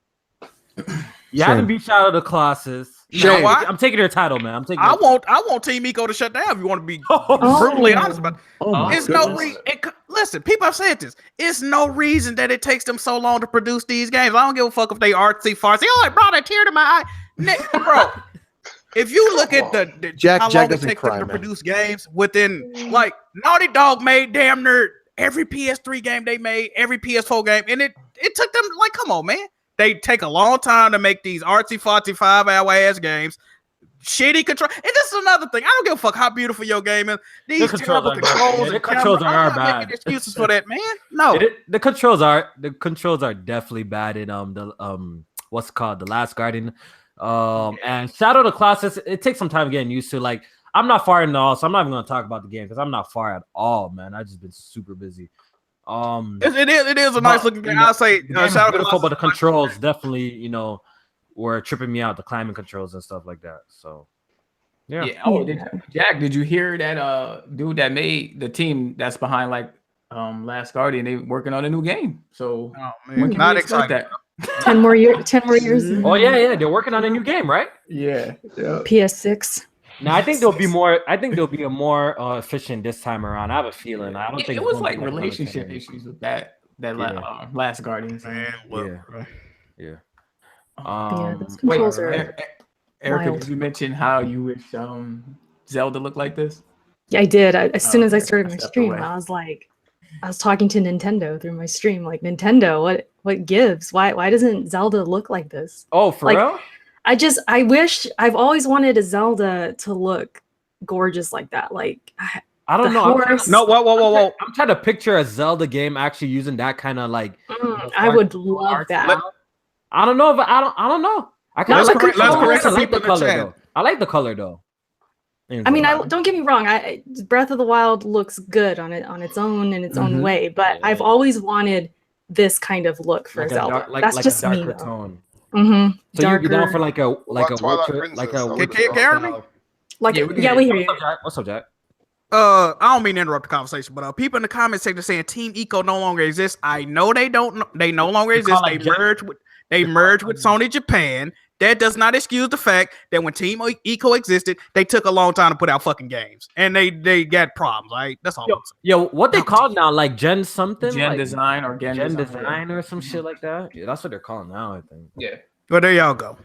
You haven't beat Shadow of the Colossus. You know why? I'm taking your title, man. I want Team Eco to shut down. If you want to be brutally honest about it, it's no reason. Listen, people have said this. It's no reason that it takes them so long to produce these games. I don't give a fuck if they artsy fartsy. Oh, it brought a tear to my eye, bro. If you look at the how long it takes them to produce games within, like Naughty Dog made damn near every PS3 game they made, every PS4 game, and it took them like, come on, man. They take a long time to make these artsy fartsy 5-hour ass games. Shitty control. And this is another thing. I don't give a fuck how beautiful your game is. These terrible controls. The controls are bad. Making excuses for that, man. No, the controls are definitely bad in what's it called, The Last Guardian. And Shadow of the Colossus, it takes some time getting used to. Like, I'm not far at all, so I'm not even gonna talk about the game because I'm not far at all, man. I've just been super busy. It is a nice looking game. I'll say Shadow beautiful, but the controls definitely, were tripping me out, the climbing controls and stuff like that. So yeah. Oh, Jack, did you hear that dude that made the team that's behind like Last Guardian, they working on a new game. So when can we expect that? 10 more years. Oh yeah, they're working on a new game, right? Yeah. PS6. Now I think there'll be more. I think they'll be a more efficient this time around. I have a feeling. I don't think it was like relationship issues with that Last Guardian. Yeah. Those controls are Erica, wild. did you mention how you wish Zelda looked like this? Yeah, I did. As soon as I started my stream, I was like, I was talking to Nintendo through my stream. Like, Nintendo, what gives? Why doesn't Zelda look like this? Oh, for real? I wish, I've always wanted a Zelda to look gorgeous like that. Like, I don't know. Whoa. I'm trying to picture a Zelda game actually using that kind of like. I would love that. I don't know if I don't know. I like the color though. I like the color though. I mean, don't get me wrong. Breath of the Wild looks good on its own in its own way, but I've always wanted this kind of look for Zelda. That's just me. Tone. Mm-hmm. So you'd be down for like a Gary? Yeah, we hear you. What's up, Jack? I don't mean to interrupt the conversation, but people in the comments section saying Team Eco no longer exists. I know they don't. They no longer exist. They merged with Sony Japan. That does not excuse the fact that when Team Eco existed, they took a long time to put out fucking games, and they got problems. Right? That's all. Yo, what they call now? Like Gen something? Gen like Design or Gen Design or some shit like that. Yeah, that's what they're calling now. I think. Yeah. Well, there y'all go.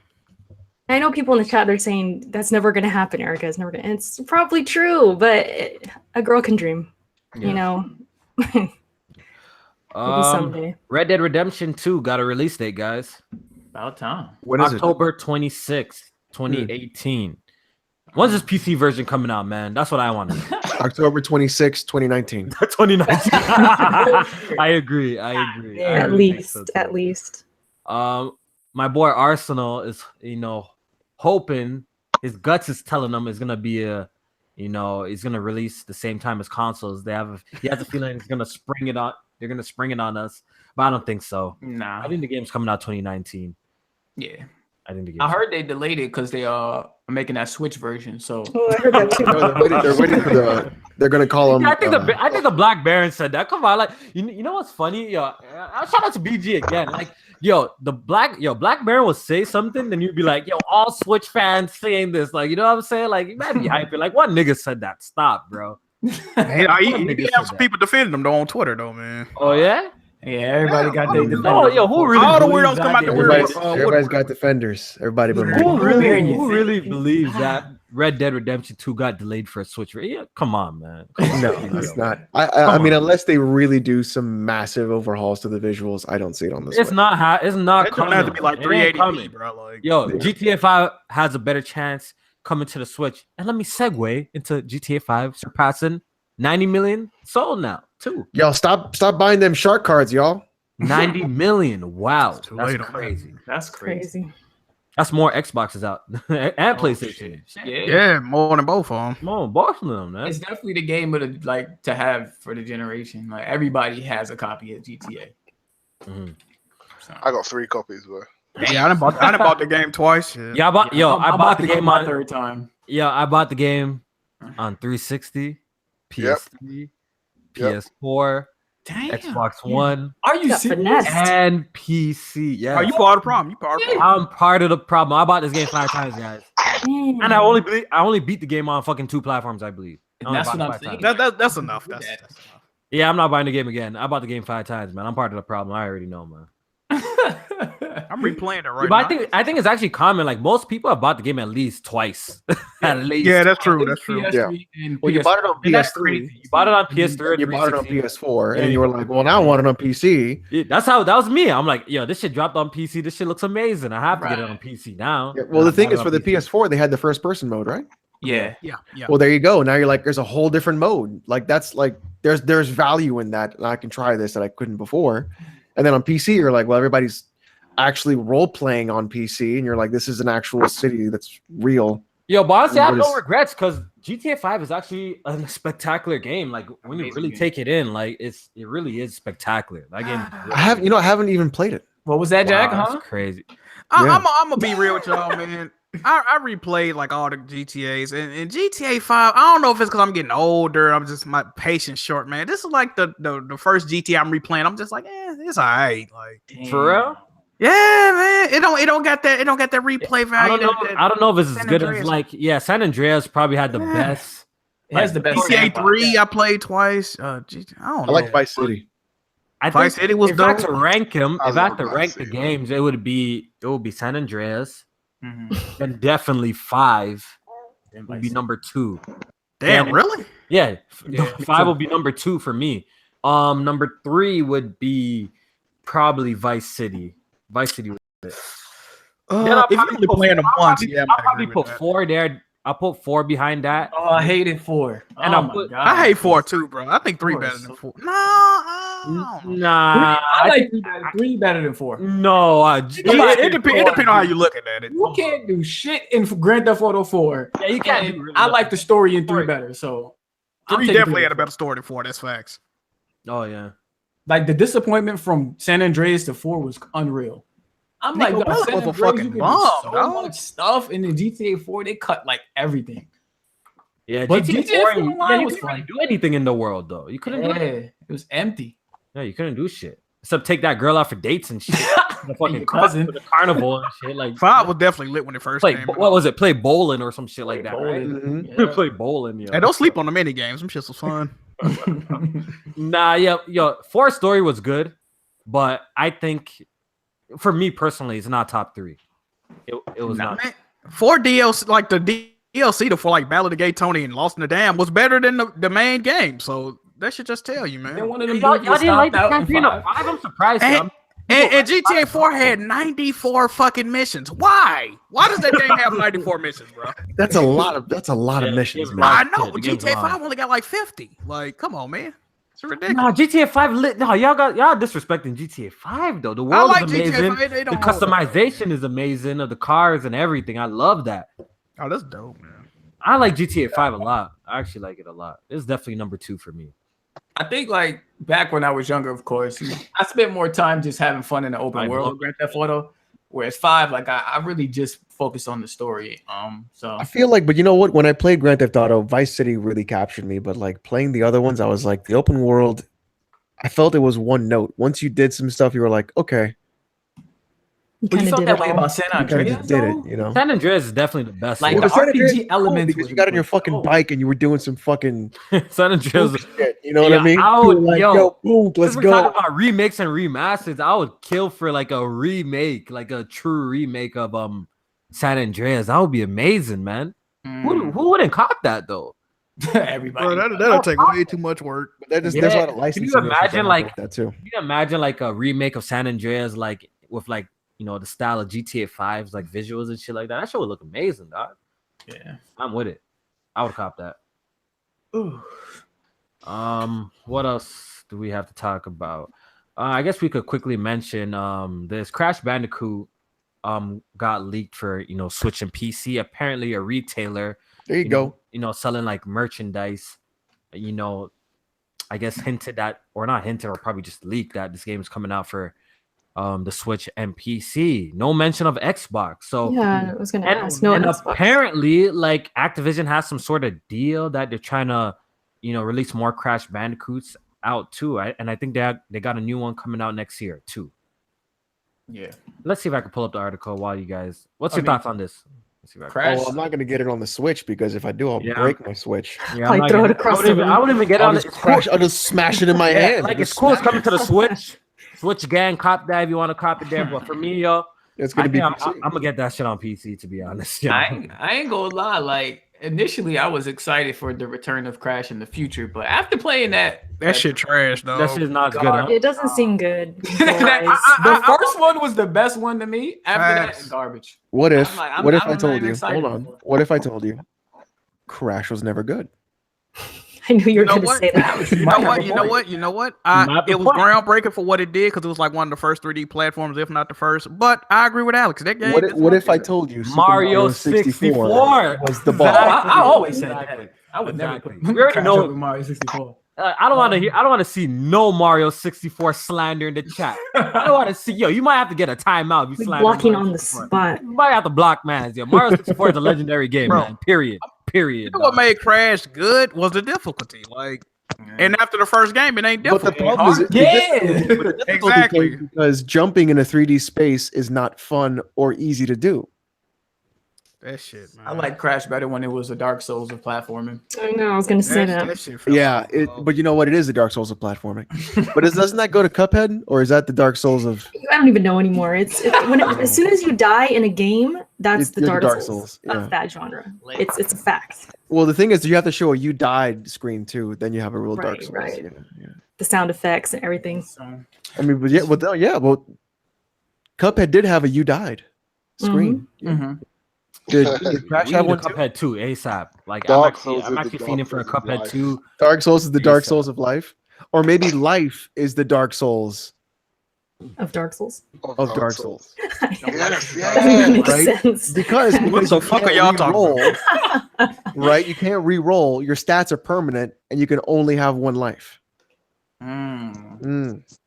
I know people in the chat, they're saying that's never going to happen, Erica. It's never going to. It's probably true, but a girl can dream, you know. Maybe someday. Red Dead Redemption 2 got a release date, guys. About time. When is October 26th, 2018. When's this PC version coming out, man? That's what I want to know. October 26, 2019. 2019. I agree. Yeah, at least. My boy Arsenal is, hoping, his guts is telling him it's gonna be he's gonna release the same time as consoles. He has a feeling he's gonna spring it on. They're gonna spring it on us, but I don't think so. Nah, I think the game's coming out 2019. Yeah, I think the game. I heard they delayed it because they are making that Switch version. So I heard that too. They're waiting for they're gonna call them. I think the Black Baron said that. Come on, like you know what's funny? Yo, shout out to BG again. Like, Black Baron will say something, then you'd be like, yo, all Switch fans saying this. Like, you know what I'm saying? Like, you might be hyping. Like, what nigga said that? Stop, bro. Hey, you have some people defending them though on Twitter though, man. Oh yeah. Yeah, everybody got their defenders. Oh, yo, who really? All the weirdos come out the weirdos. Everybody's got defenders. Everybody, but who really believes that Red Dead Redemption 2 got delayed for a Switch? Yeah, come on, man. No, it's not. I mean, unless they really do some massive overhauls to the visuals, I don't see it on this. It's not. It's not. It doesn't have to be like 380p, bro. Like, GTA 5 has a better chance coming to the Switch. And let me segue into GTA 5 surpassing 90 million sold now too. Y'all stop buying them shark cards, y'all. 90 million. Wow, that's crazy. That's crazy. That's more Xboxes out and PlayStation. Yeah, more than both of them. More than both of them, man. It's definitely the game to have for the generation. Like everybody has a copy of GTA. Mm-hmm. So. I got 3 copies, bro. Yeah, I done bought the game twice. Yeah, I bought the game on third time. Yeah, I bought the game on 360, PS3, PS4, Xbox One. Are you serious? And PC. Yeah. Are you part of the problem? I'm part of the problem. I bought this game 5 times, guys. And I only beat the game on fucking 2 platforms, I believe. That's what I'm saying. That's enough. That's enough. Yeah, I'm not buying the game again. I bought the game 5 times, man. I'm part of the problem. I already know, man. I'm replaying it right now. But I think it's actually common. Like most people have bought the game at least twice. At least. Yeah, that's true. That's true. Yeah. Well, you bought it on PS3. You bought it on PS3. You bought it on PS4, and you were like, "Well, now I want it on PC." Yeah, that was me. I'm like, yo, this shit dropped on PC. This shit looks amazing. I have to get it on PC now. Yeah, well, the thing is, for the PS4, they had the first-person mode, right? Yeah. Well, there you go. Now you're like, there's a whole different mode. Like that's like there's value in that. And I can try this that I couldn't before. And then on PC, you're like, well, everybody's actually role playing on PC, and you're like, this is an actual city that's real. Yo, but honestly, I have no regrets because GTA 5 is actually a spectacular game. Like when you really take it in, like it really is spectacular. That game. I haven't even played it. What was that, Jack? That's crazy. I'm gonna be real with y'all, man. I replayed like all the GTAs and GTA 5. I don't know if it's because I'm getting older. I'm just my patience short, man. This is like the first GTA I'm replaying. I'm just like, it's all right. Like for real. Yeah, man. It don't got that replay value. I don't know if it's as good as San Andreas probably had the best. It has the best. GTA 3 I played twice. I don't know. I like Vice City. Vice City was if I had to rank them, if I had to rank the City. games, it would be San Andreas. Then definitely 5 would be number 2. Damn, really? Yeah, 5 will be number 2 for me. Number 3 would be probably Vice City. Vice City was it. Then I'll if you only playing them once, I'll probably put 4 there. I'll put 4 behind that. Oh, I hated 4. And I hate 4 too, bro. I think 3 better than 4. Nah, I like 3 better than 4. No, it depends on how you looking at it. You can't do shit in Grand Theft Auto 4. Yeah, you can't. Really I like the story in 3 better. So 3 definitely had a better story than 4. That's facts. Oh yeah. Like the disappointment from San Andreas to 4 was unreal. I'm like, San Andreas, you can do so much stuff in the GTA 4. They cut like everything. Yeah, but GTA 4 Online was couldn't fun. do anything in the world though. You couldn't do it. It was empty. Yeah, you couldn't do shit except take that girl out for dates and shit. The fucking cousin, the carnival and shit. Like 5 was definitely lit when it first came. What was it? Play bowling or some shit like that, right? Mm-hmm. Yeah. Play bowling. Yeah. And don't sleep on the mini games. Them shits was fun. Nah, yo, 4 story was good, but I think for me personally, it's not top 3. It was not. Man, 4 DLC, like the DLC for like Ballad of Gay Tony and Lost in the Dam was better than the main game. So that should just tell you, man. Y'all didn't like the campaign of 5? I'm surprised. And GTA 4 had 94 fucking missions. Why? Why does that game have 94 missions, bro? That's a lot of missions, man. I know, but GTA 5 only got like 50. Like, come on, man. It's ridiculous. No, GTA 5 lit. No, y'all disrespecting GTA 5 though. The world is amazing. GTA 5, the customization is amazing of the cars and everything. I love that. Oh, that's dope, man. I like GTA 5 a lot. I actually like it a lot. It's definitely number 2 for me. I think like back when I was younger, of course, I spent more time just having fun in the open world of Grand Theft Auto. Whereas 5, like I really just focused on the story. So I feel like, but you know what? When I played Grand Theft Auto, Vice City really captured me. But like playing the other ones, I was like the open world. I felt it was one note. Once you did some stuff, you were like, okay. But you felt that way about San Andreas? Did it, you know? San Andreas is definitely the best. Like the RPG elements, because you got on your fucking bike and you were doing some fucking San Andreas shit. You know what I mean? I would, like, yo, boom, let's go. Talking about remakes and remasters, I would kill for like a remake, like a true remake of San Andreas. That would be amazing, man. Who wouldn't cop that though? Everybody. Bro, that'll take way too much work. But there's a lot of licensing. Can you imagine like that too? Can you imagine like a remake of San Andreas, like with like the style of GTA 5's like visuals and shit like that? That shit would look amazing, dog. Yeah, I'm with it. I would cop that. Ooh. What else do we have to talk about? I guess we could quickly mention this Crash Bandicoot got leaked for Switch and PC. Apparently a retailer, there you go, selling like merchandise, I guess hinted that, or not hinted, or probably just leaked that this game is coming out for the Switch and PC. No mention of Xbox. So yeah, I was gonna ask. No, and Xbox. Apparently like Activision has some sort of deal that they're trying to release more Crash Bandicoots out too. And I think they got a new one coming out next year too. Yeah. Let's see if I can pull up the article while you guys. What's your thoughts on this? Let's see if I Crash. I'm not gonna get it on the Switch because if I do, I'll break my Switch. Yeah, I'll throw it across the room. I wouldn't even get it on the Crash. I'll just smash it in my hand. Like it's cool. It's coming to the Switch. Switch gang, cop that if you want to cop it there. But for me, yo, it's gonna be. I'm gonna get that shit on PC. To be honest, I ain't gonna lie. Like initially, I was excited for the return of Crash in the future, but after playing that shit trash, though. That shit's not good. Huh? It doesn't seem good. The first one was the best one to me. After that, garbage. What if? What if I told even you? excited Hold on. anymore. What if I told you? Crash was never good. I knew you were going to say that. You know what? It was groundbreaking for what it did because it was like one of the first 3D platforms, if not the first. But I agree with Alex. That game. What if I told you Mario 64 was the ball? I always said that. I would never put We already know Mario 64. I don't want to hear. I don't want to see no Mario 64 slander in the chat. I don't want to see. Yo, you might have to get a timeout. If you slander blocking Mario on the 64. spot. You might have to block man. Yo, Mario 64 is a legendary game, man. Period. You know what made Crash good was the difficulty. Like, and after the first game, it ain't difficult. But the problem is, exactly, because jumping in a 3D space is not fun or easy to do. That shit, man. I like Crash better when it was a Dark Souls of platforming. I know. I was going to say that. Yeah, but you know what? It is the Dark Souls of platforming. But doesn't that go to Cuphead, or is that the Dark Souls of? I don't even know anymore. It's as soon as you die in a game, That's the You're Dark Souls of that genre. It's a fact. Well, the thing is, you have to show a "you died" screen too. Then you have a real Dark Souls. Right. Yeah. The sound effects and everything. I mean, well, Cuphead did have a "you died" screen. Did Crash have one? Cuphead 2 ASAP. Like Dark I'm actually feeling for a Cuphead 2. Dark Souls is the Dark Souls of life, or maybe life is the Dark Souls of Dark Souls. Of Dark Souls. Yes, Doesn't make right? sense. Because What the fuck are y'all talking about? Right? You can't re-roll. Your stats are permanent, and you can only have one life.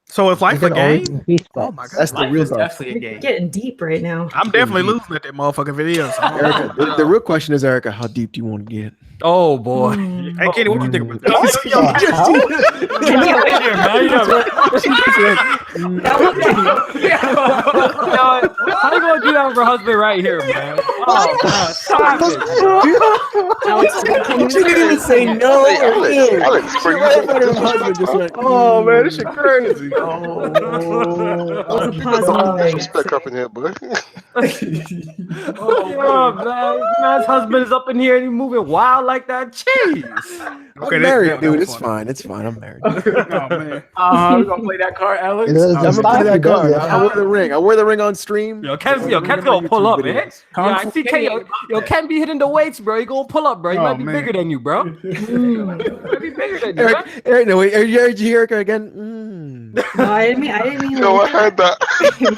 So it's like a game. Oh my god, that's the real definitely a game. Getting deep right now. I'm definitely losing at that motherfucking video. So. Erica, the real question is, Erica, how deep do you want to get? Oh boy. Hey Kenny, what you think about that? How you gonna do that for husband right here, man? Oh, man, stop it. She didn't even say no. Oh man, this shit crazy. Respect up in here, boy. Oh, man. Man's husband is up in here and he's moving wild like that. Jeez. I'm married, dude. It's fine. It's fine. I'm married. Oh man. We're gonna play that card, Alex. I'm gonna play that card. I wear the ring. I wear the ring on stream. Yo, Ken's gonna pull up, man. I see Ken. Ken be hitting the weights, bro. He gonna pull up, bro. He might be bigger than you, bro. Might be bigger than you. Eric, no, wait. Did you hear Erica again? No, I didn't mean. No, I heard that. You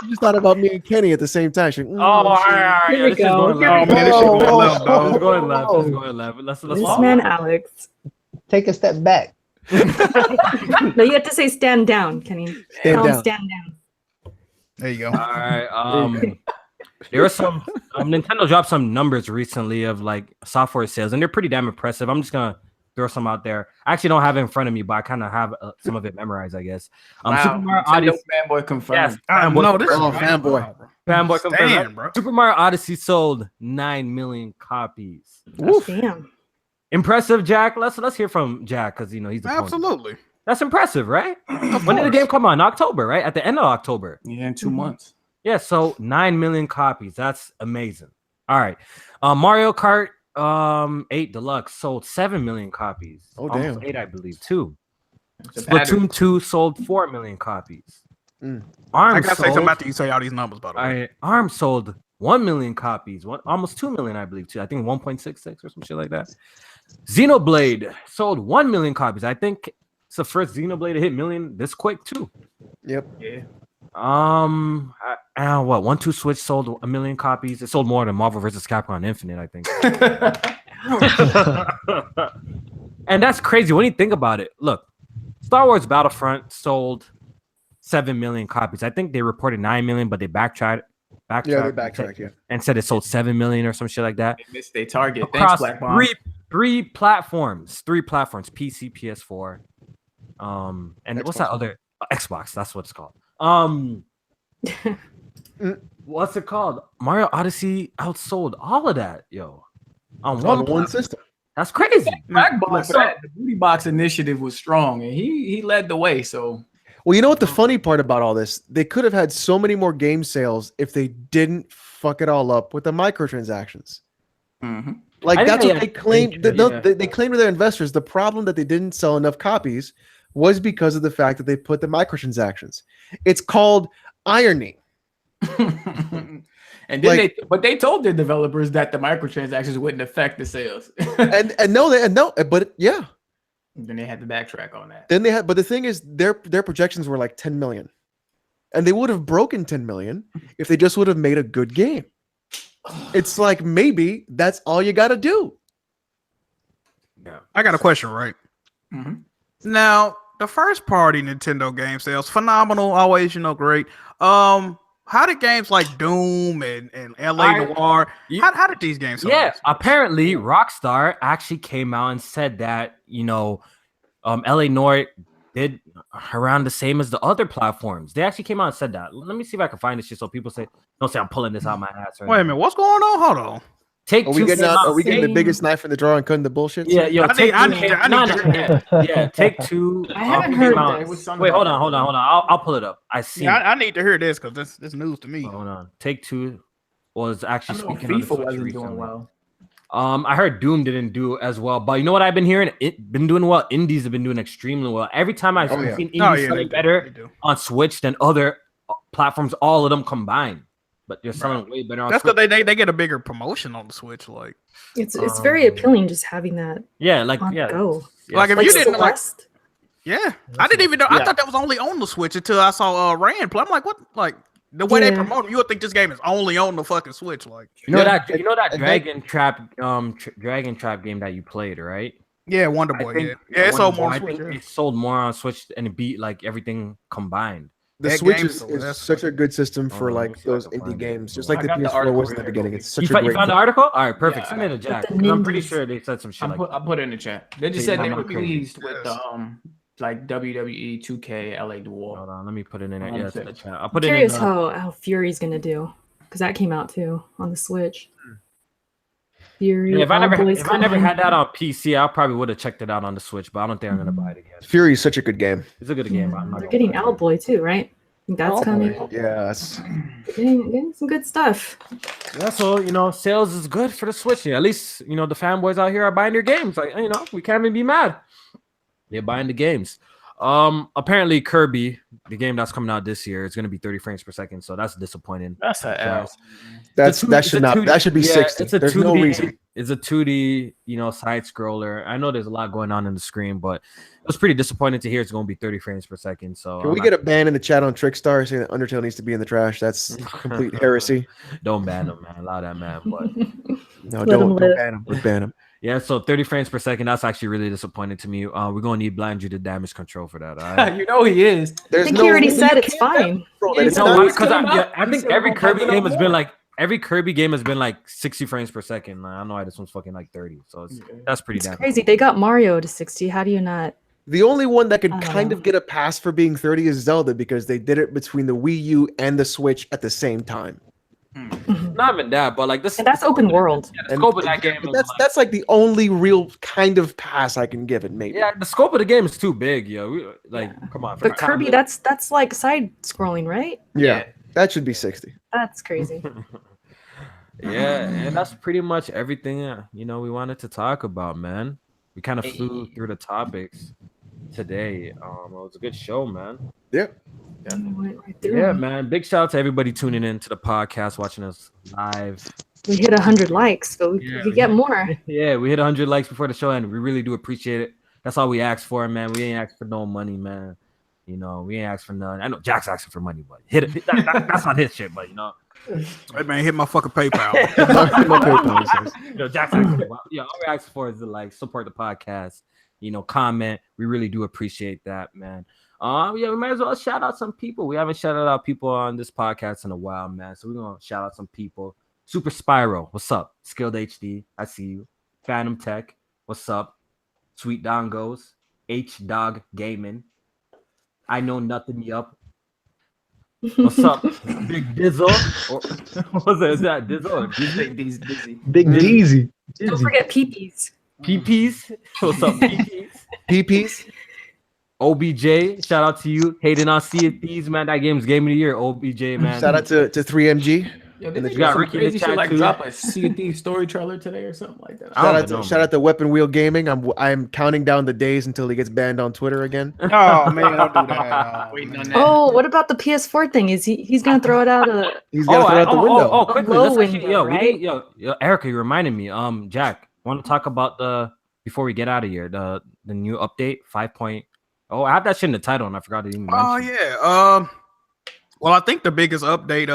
just thought about me and Kenny at the same time. She, all right. Here we go. Oh man, this shit going left, dog. It's going left. It's going left. Let's This man, Alex. Take a step back. No, you have to say stand down, Kenny. Stand down. Stand down. There you go. All right. There was some Nintendo dropped some numbers recently of like software sales, and they're pretty damn impressive. I'm just gonna throw some out there. I actually don't have it in front of me, but I kind of have some of it memorized, I guess. Super Mario Odyssey fanboy confirmed. Yes, fanboy. Fanboy confirmed, bro. Super Mario Odyssey sold 9 million copies. Damn. Impressive, Jack. Let's hear from Jack because he's the point. Absolutely. That's impressive, right? When did the game come out? In October, right? At the end of October. Yeah, in 2 months. Yeah, so 9 million copies. That's amazing. All right. Mario Kart 8 Deluxe sold 7 million copies. Oh, almost damn. 8, I believe, too. Splatoon 2 sold 4 million copies. Mm. I gotta say something after you say all these numbers, by the way. ARM sold 1 million copies, almost 2 million, I believe, too. I think 1.66 or some shit like that. Xenoblade sold 1 million copies. I think it's the first Xenoblade to hit million this quick, too. Yep. Yeah. 1-2 Switch sold 1 million copies. It sold more than Marvel vs. Capcom Infinite, I think. And that's crazy when you think about it. Look, Star Wars Battlefront sold 7 million copies. I think they reported 9 million, but they backtracked. Yeah, they backtracked, yeah. And said it sold 7 million or some shit like that. They missed their target. Across Thanks, Black Bomb. three platforms, PC, PS4, and Xbox. what's that other Xbox? That's what it's called. What's it called? Mario Odyssey outsold all of that, yo. On one system. That's crazy. Black Bomb said the Booty Box initiative was strong, and he led the way. So, well, you know what the funny part about all this? They could have had so many more game sales if they didn't fuck it all up with the microtransactions. mm-hmm. Like that's what they claimed. They claimed to their investors the problem that they didn't sell enough copies was because of the fact that they put the microtransactions. It's called irony. And then they told their developers that the microtransactions wouldn't affect the sales. but yeah. Then they had to backtrack on that. But the thing is, their projections were like 10 million, and they would have broken 10 million if they just would have made a good game. It's like maybe that's all you got to do. Yeah, I got a question, right? Mm-hmm. Now, the first party Nintendo game sales phenomenal, always great. How did games like Doom and LA Noire? How did these games sell? Yeah, apparently Rockstar actually came out and said that LA Noire did around the same as the other platforms. They actually came out and said that. Let me see if I can find this shit so people don't say I'm pulling this out my ass. Wait a minute, what's going on? Hold on. Are we getting the biggest knife in the drawer and cutting the bullshit? Yeah, yo, Take Two. I haven't heard that. Wait, hold on. I'll pull it up. I need to hear this because this news to me. Hold on. Take Two was actually I know speaking on the FIFA Switch wasn't recently. doing well. I heard Doom didn't do as well, but you know what I've been hearing? It been doing well. Indies have been doing extremely well. Every time I've seen indies selling better on Switch than other platforms, all of them combined. But they're selling way better on That's Switch. because they get a bigger promotion on the Switch. Like it's very appealing just having that. Yeah, like on go. Like if Like you didn't like, Celeste. yeah, I didn't even know. I thought that was only on the Switch until I saw Rand play. I'm like, what? Like the way they promote them, you would think this game is only on the fucking Switch. Like you know that Dragon Trap Dragon Trap game that you played, right? Yeah, Wonder Boy. Yeah, it sold more on Switch. It sold more on Switch and it beat like everything combined. The Switch is such a good system for like those indie games, just like the PS4 was in the beginning. It's such a great. You found the article? All right, perfect. Send it to Jack. I'm pretty sure they said some shit. I'll put it in the chat. They just said they were pleased with like WWE 2K LA Duel. Hold on, let me put it in there. Yeah, it's in the chat. I'll I'm put it curious in. how Fury's gonna do because that came out too on the Switch. Fury. Yeah, if I never had that on PC, I probably would have checked it out on the Switch, but I don't think I'm gonna buy it again. Fury is such a good game. It's a good game. They're getting Owlboy too, right? I think that's coming. Yes. Getting some good stuff. Yeah, so sales is good for the Switch. Yeah, at least the fanboys out here are buying their games. Like we can't even be mad. They're buying the games. Apparently Kirby, the game that's coming out this year, is going to be 30 frames per second. So that's disappointing. That's an L. That should be 60. There's no reason. It's a 2D, side scroller. I know there's a lot going on in the screen, but it was pretty disappointing to hear it's going to be 30 frames per second. So can we get a ban in the chat on Trickstar saying that Undertale needs to be in the trash? That's complete heresy. Don't ban him, man. Allow that man, but no, don't ban him. We'd ban him. Yeah, so 30 frames per second, that's actually really disappointing to me. We're going to need Blind Drew to damage control for that. All right? He is. I think he already said it's fine. I think every Kirby game has been like 60 frames per second. I don't know why this one's fucking like 30. So that's pretty damn crazy. They got Mario to 60. How do you not? The only one that could kind of get a pass for being 30 is Zelda because they did it between the Wii U and the Switch at the same time. Not even that, but like this. And that's open world. Yeah, the scope of that game. That's like the only real kind of pass I can give it. Maybe. Yeah, the scope of the game is too big, yo. Come on. But Kirby, that's like side scrolling, right? Yeah, that should be 60. That's crazy. Yeah, and that's pretty much everything we wanted to talk about, man. We kind of flew through the topics today. It was a good show, man. Yep. Yeah, man. Big shout out to everybody tuning in to the podcast, watching us live. We hit 100 likes, but we could get more. Yeah, we hit 100 likes before the show, and we really do appreciate it. That's all we asked for, man. We ain't asked for no money, man. We ain't asked for none. I know Jack's asking for money, but hit it. That's not his shit, but Hey man, hit my fucking PayPal. Jack's asking all we ask for is to support the podcast. Comment. We really do appreciate that, man. We might as well shout out some people. We haven't shouted out people on this podcast in a while, man. So we're gonna shout out some people. Super Spyro, what's up? Skilled HD, I see you. Phantom Tech, what's up? Sweet Dongos, H Dog Gaming. I know nothing. Yup. What's up? Big Dizzle. Is that Dizzle or Dizzy? Big Deezy. Don't forget Peepees. PPs. What's up, PPs? PPs. OBJ, shout out to you. Hating on Sea of Thieves, man. That game's game of the year. OBJ, man. Shout out to 3MG. Yo, they got Ricky crazy shit like drop a Sea of Thieves story trailer today or something like that. Shout out to Weapon Wheel Gaming. I'm counting down the days until he gets banned on Twitter again. Oh man, don't do that. Oh, what about the PS4 thing? Is he's gonna throw it out? He's gonna throw it out the window. Oh, quickly, window, yo, Erica, you reminded me. Jack, want to talk about before we get out of here, the new update 5. Oh, I have that shit in the title, and I forgot to even mention. Oh yeah. Well, I think the biggest update,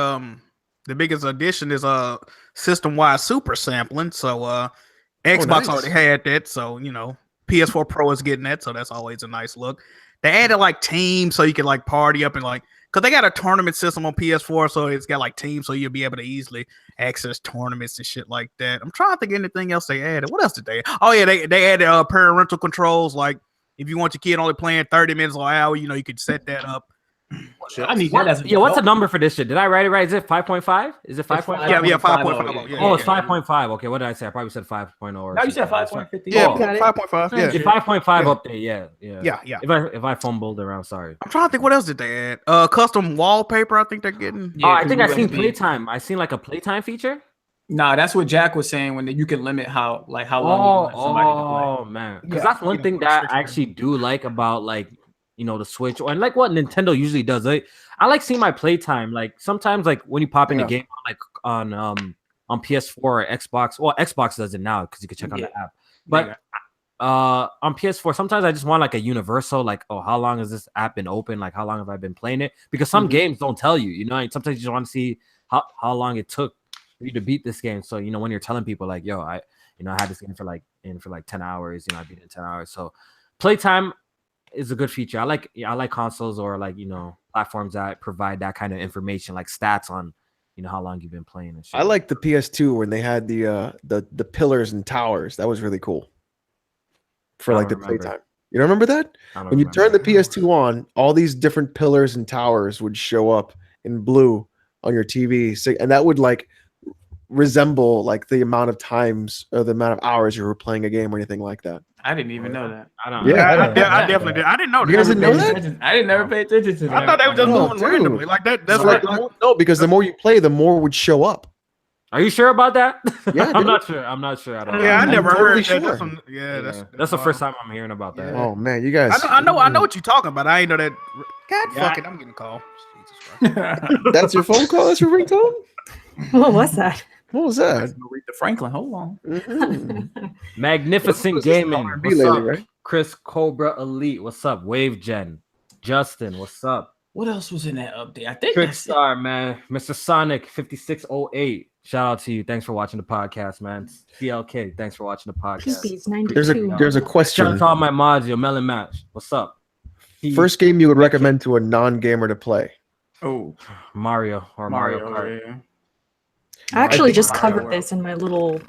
the biggest addition is system-wide super sampling. So Xbox already had that, so PS4 Pro is getting that, so that's always a nice look. They added teams so you can party up and because they got a tournament system on PS4, so it's got teams, so you'll be able to easily access tournaments and shit like that. I'm trying to think of anything else they added. What else did they? Oh yeah, they added parental controls. If you want your kid only playing 30 minutes or an hour, you could set that up. I need that as a what's the number for this shit? Did I write it right? Is it 5.5? Is it 5.5? Yeah, 5.5. Oh, it's 5.5. Okay, what did I say? I probably said 5.0 or No, you said 5.50. Yeah, Oh, 5.5. Yeah, 5.5 update. Yeah. If I fumbled around, sorry. I'm trying to think what else did they add. Custom wallpaper. I think they're getting. Yeah, I think I seen playtime. I seen like a playtime feature. Nah, that's what Jack was saying when you can limit how long you want somebody to play. Oh man, because that's one thing that I actually do like about like the Switch and like what Nintendo usually does. I like seeing my playtime. Like sometimes like when you pop in the game like on PS4 or Xbox. Well, Xbox does it now because you can check on the app. But on PS4, sometimes I just want like a universal, like, oh, how long has this app been open? Like, how long have I been playing it? Because some games don't tell you. And sometimes you just want to see how long it took for you to beat this game. So when you're telling people like, yo, I had this game for like 10 hours. I beat it in 10 hours. So playtime is a good feature. I like consoles or like platforms that provide that kind of information, like stats on how long you've been playing and shit. I like the PS2 when they had the pillars and towers. That was really cool for like the playtime. You don't remember that? When you turn the PS2 on, all these different pillars and towers would show up in blue on your TV, and that would like resemble like the amount of times or the amount of hours you were playing a game or anything like that. I didn't even know that. I don't know. Yeah, I definitely did. I didn't know that. You guys didn't know that? I didn't never pay attention to that. I thought they were just moving randomly. Like that. That's like no, because the more you play, the more would show up. Are you sure about that? Yeah, I'm not sure. I don't know. Yeah, I never heard sure. that. That's the first time I'm hearing about that. Oh man, you guys! I know what you're talking about. I ain't know that. God, fuck it, I'm getting a call. That's your phone call. That's your ringtone. What was that? What was that? Aretha Franklin. Hold on. Mm-hmm. Magnificent Gaming. What's lately, up? right? Chris Cobra Elite. What's up? Wave Gen. Justin. What's up? What else was in that update? I think Trickstar, man. Mr. Sonic 5608. Shout out to you. Thanks for watching the podcast, man. CLK. Thanks for watching the podcast. 92. There's a question. Shout out to all my mods. Yo, Melon Match. What's up? First game you would recommend to a non-gamer to play? Oh, Mario or Mario Kart. Yeah. I actually just covered this in my little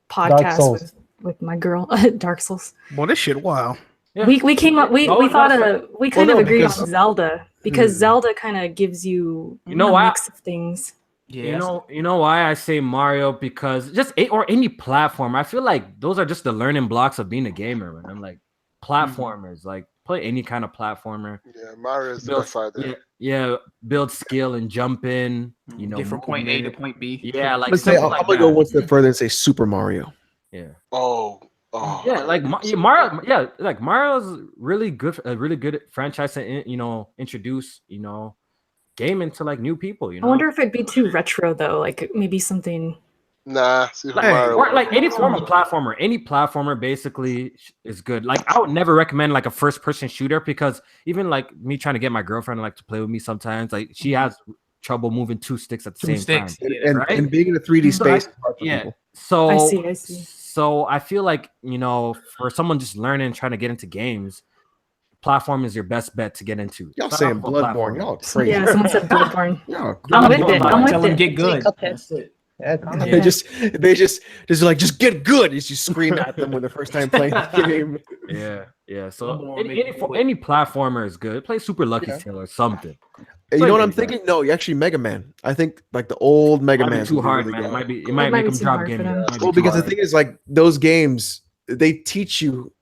podcast with my girl, Dark Souls. Well, this shit, wow. Yeah. We came up. We kind of agreed on Zelda because Zelda kind of gives you a mix of things. Yeah. You know why I say Mario? Because just any platform. I feel like those are just the learning blocks of being a gamer, man. Like platformers, like play any kind of platformer. Yeah, Mario's the best side there. Yeah, build skill and jump in. Different point A to point B. Yeah, like I'm gonna go one step further and say Super Mario. Yeah. Oh. Yeah, like Mario. Yeah, like Mario's really good. A really good franchise to introduce gaming to like new people. I wonder if it'd be too retro though. Like maybe something. Nah, Super Mario. Or like any form of platformer. Any platformer basically is good. Like I would never recommend like a first-person shooter because even like me trying to get my girlfriend like to play with me sometimes, like she has trouble moving two sticks at the same time. And being in a 3D space. So I see. So I feel like for someone just learning, trying to get into games, platform is your best bet to get into. Y'all saying Bloodborne? Y'all crazy? Yeah, someone said Bloodborne. I'm with it. Tell them get good. Yeah, they just like just get good as you scream at them when the first time playing the game. Yeah. So any platformer is good. Play Super Lucky Tale or something. You know what I'm thinking? No, actually Mega Man. I think like the old Mega Man. Too hard, man. It might make them drop game. Well, because the thing is, like those games, they teach you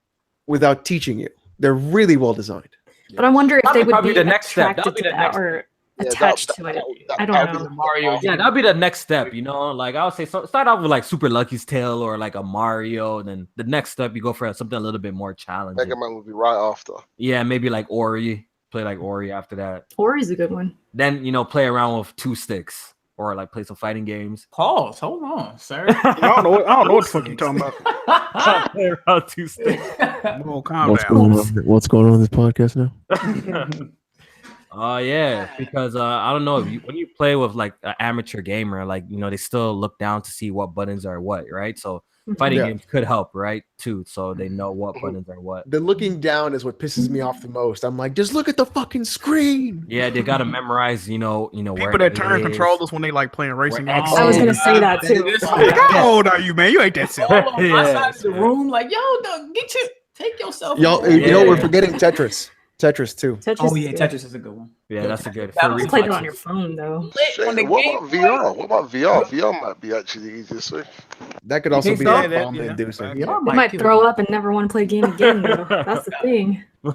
without teaching you. They're really well designed. But I wonder if they would be be the next step. attracted to that or attached to it. I don't know. Mario. Yeah, that'd be the next step. Like I would say, start off with like Super Lucky's Tale or like a Mario. And then the next step, you go for something a little bit more challenging. Mega Man would be right after. Yeah, maybe like Ori. Play like Ori after that. Ori's a good one. Then play around with two sticks or like play some fighting games. Pause. Hold on, sir. I don't know what the fuck you talking about. Play around two sticks. What's going on in this podcast now? Yeah, because I don't know when you play with like an amateur gamer, like they still look down to see what buttons are what, right? So fighting games could help, right? Too, so they know what buttons are what. The looking down is what pisses me off the most. I'm like, just look at the fucking screen. Yeah, they gotta memorize, people that turn controllers when they like playing racing. I was gonna say that too. How old are you, man? You ain't that silly. Hold on, my side of the room, like, yo, take yourself. Yo, we're forgetting Tetris. Tetris too. Oh yeah, Tetris is a good one. Yeah, that's a good. Just play it on your phone though. Shit, what about VR? What about VR? VR might be actually the easiest way. That could also think be so? a Yeah, bomb inducer. Yeah, They might throw up and never want to play a game again though. That's the thing. I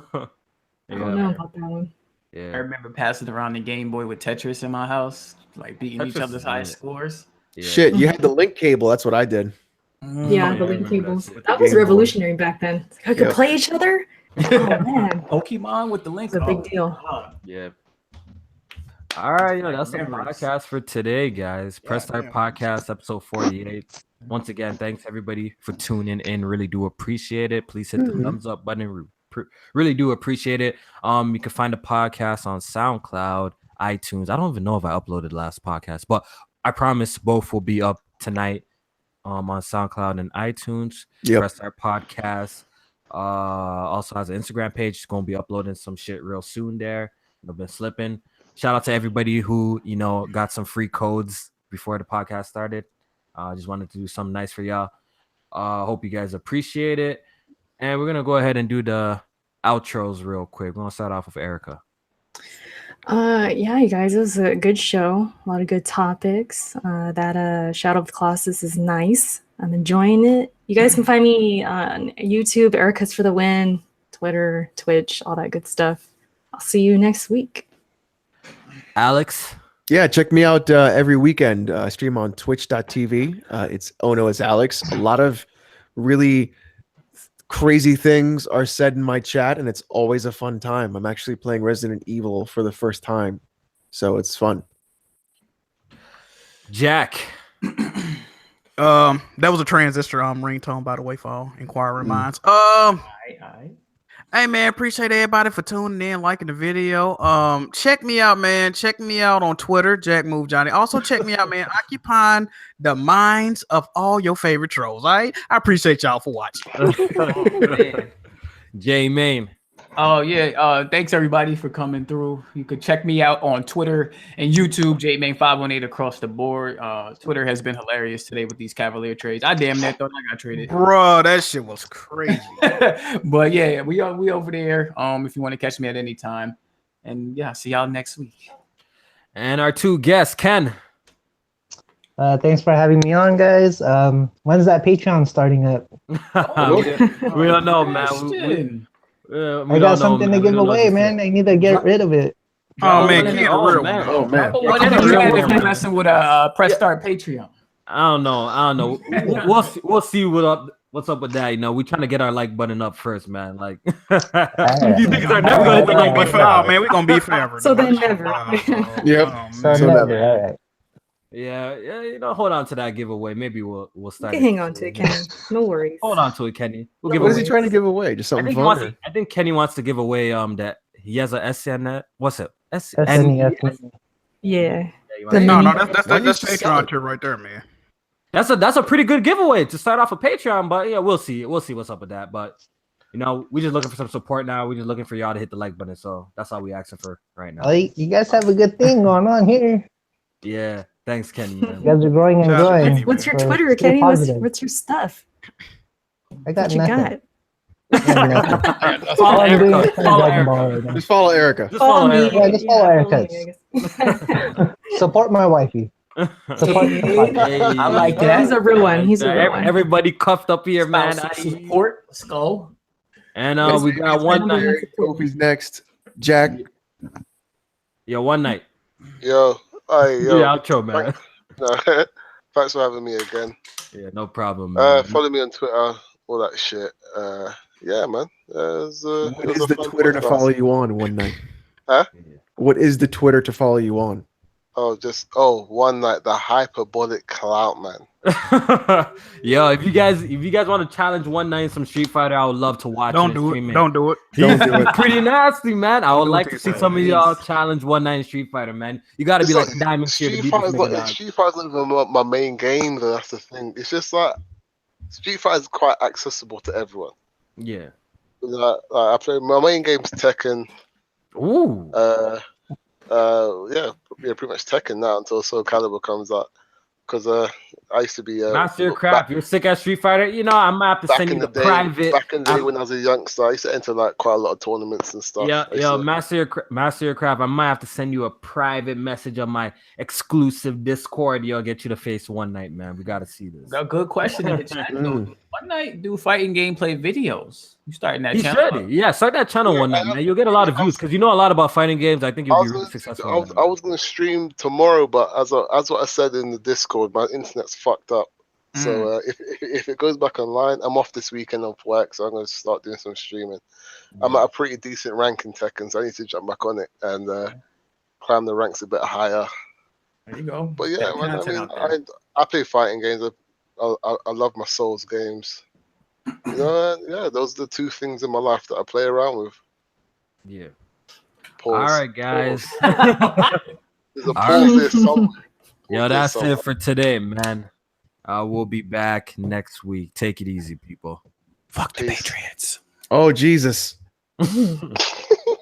don't know about that one. I remember passing around the Game Boy with Tetris in my house, like beating each other's high scores. Shit, you had the link cable. That's what I did. Yeah, the link cables. That was revolutionary back then. I could play each other. Oh man, Pokemon with the link. It's a big deal. Yeah. All right, that's the podcast for today, guys. Press Start Podcast, episode 48. Once again, thanks everybody for tuning in. Really do appreciate it. Please hit the thumbs up button. Really do appreciate it. You can find the podcast on SoundCloud, iTunes. I don't even know if I uploaded the last podcast, but I promise both will be up tonight on SoundCloud and iTunes. Press Start Podcast. Also has an Instagram page. It's gonna be uploading some shit real soon there. I've been slipping. Shout out to everybody who got some free codes before the podcast started. Just wanted to do something nice for y'all. Hope you guys appreciate it. And we're gonna go ahead and do the outros real quick. We're gonna start off with Erica. Yeah, you guys, it was a good show. A lot of good topics. That Shadow of the Colossus is nice. I'm enjoying it. You guys can find me on YouTube, Erica's for the Win, Twitter, Twitch, all that good stuff. I'll see you next week. Alex? Yeah, check me out every weekend. I stream on twitch.tv. It's Ono as Alex. A lot of really crazy things are said in my chat, and it's always a fun time. I'm actually playing Resident Evil for the first time, so it's fun. Jack? That was a transistor ringtone, by the way, for all inquiring minds. Hey man, appreciate everybody for tuning in, liking the video. Check me out, man. Check me out on Twitter, Jack Move Johnny. Also check me out, man. Occupying the minds of all your favorite trolls. All right, I appreciate y'all for watching. J Main. Oh yeah, thanks everybody for coming through. You could check me out on Twitter and YouTube, JMain518 across the board. Twitter has been hilarious today with these Cavalier trades. I damn near thought I got traded. Bro, that shit was crazy. But yeah, we over there. If you want to catch me at any time. And yeah, see y'all next week. And our two guests, Ken. Thanks for having me on, guys. When's that Patreon starting up? We don't know, man. I got something to give away, man. I need to get rid of it. Oh man, Ken, real man. Oh man. If you're messing with a Press Start Patreon. I don't know. We'll see what's up with that. We're trying to get our like button up first, man. Like these niggas are never gonna hit the like button. Oh man, we're gonna be forever. So then never. Yep. So never. All right. Yeah, hold on to that giveaway. Maybe we'll start. You can hang on to it, Kenny. No worries. Hold on to it, Kenny. We'll give What is he trying to give away? Just something fun? I think Kenny wants to give away that he has a SNES. What's it? SNES. Yeah. No, that's Patreon tier right there, man. That's a pretty good giveaway to start off a Patreon, but yeah, we'll see what's up with that. But we just looking for some support now. We're just looking for y'all to hit the like button. So that's all we asking for right now. Oh, you guys have a good thing going on here. Yeah. Thanks, Kenny. Man. You guys are growing and growing. What's your Twitter, Kenny? What's your stuff? I got what nothing. Follow Erica. Just follow Erica. Just follow Erica. Yeah, just follow Erica. Support my wifey. Support my wifey. I like that. He's a real one. He's a real one. Everybody cuffed up here, man. Support. Let's go. And we got one night. Kofi's next. Jack. Yo, one night. Yo. Yeah, outro, man. Thanks for having me again. Yeah, no problem, man. Follow me on Twitter, all that shit. Yeah, man. What is the Twitter to follow you on one night? Huh? What is the Twitter to follow you on? One night, the hyperbolic clout, man. Yo, if you guys want to challenge one night in some Street Fighter, I would love to watch. Don't do it. Pretty nasty, man. I would like to see some of y'all challenge one night in Street Fighter, man. You got to be like diamond tier to beat this nigga. Street Fighter's not even my main game, though. That's the thing. It's just like Street Fighter is quite accessible to everyone. Yeah. I play my main game's Tekken. Ooh. Yeah, pretty much Tekken now until Soul Calibur comes out. because I used to be Master your craft. You're sick at Street Fighter. You know, I might have to send you the private. Back in the day when I was a youngster, I used to enter like quite a lot of tournaments and stuff. Yeah, Master your craft. I might have to send you a private message on my exclusive Discord. I'll get you to face one night, man. We got to see this. A good question in the chat. One night, do fighting gameplay videos. You starting that He's channel? ready. Yeah, start that channel one night, man. You'll get a lot of views because you know a lot about fighting games. I think you'll be really successful. I was going to stream tomorrow, but as what I said in the Discord, my internet's fucked up. So if it goes back online, I'm off this weekend off work, so I'm going to start doing some streaming. I'm at a pretty decent rank in Tekken, so I need to jump back on it and climb the ranks a bit higher. There you go. But yeah, man, I play fighting games. I love my Souls games. You know, yeah, those are the two things in my life that I play around with. Yeah. Pause. All right, guys. There's a pause there somewhere. Yo, that's it for today, man. We'll be back next week. Take it easy, people. Fuck the Patriots. Oh, Jesus.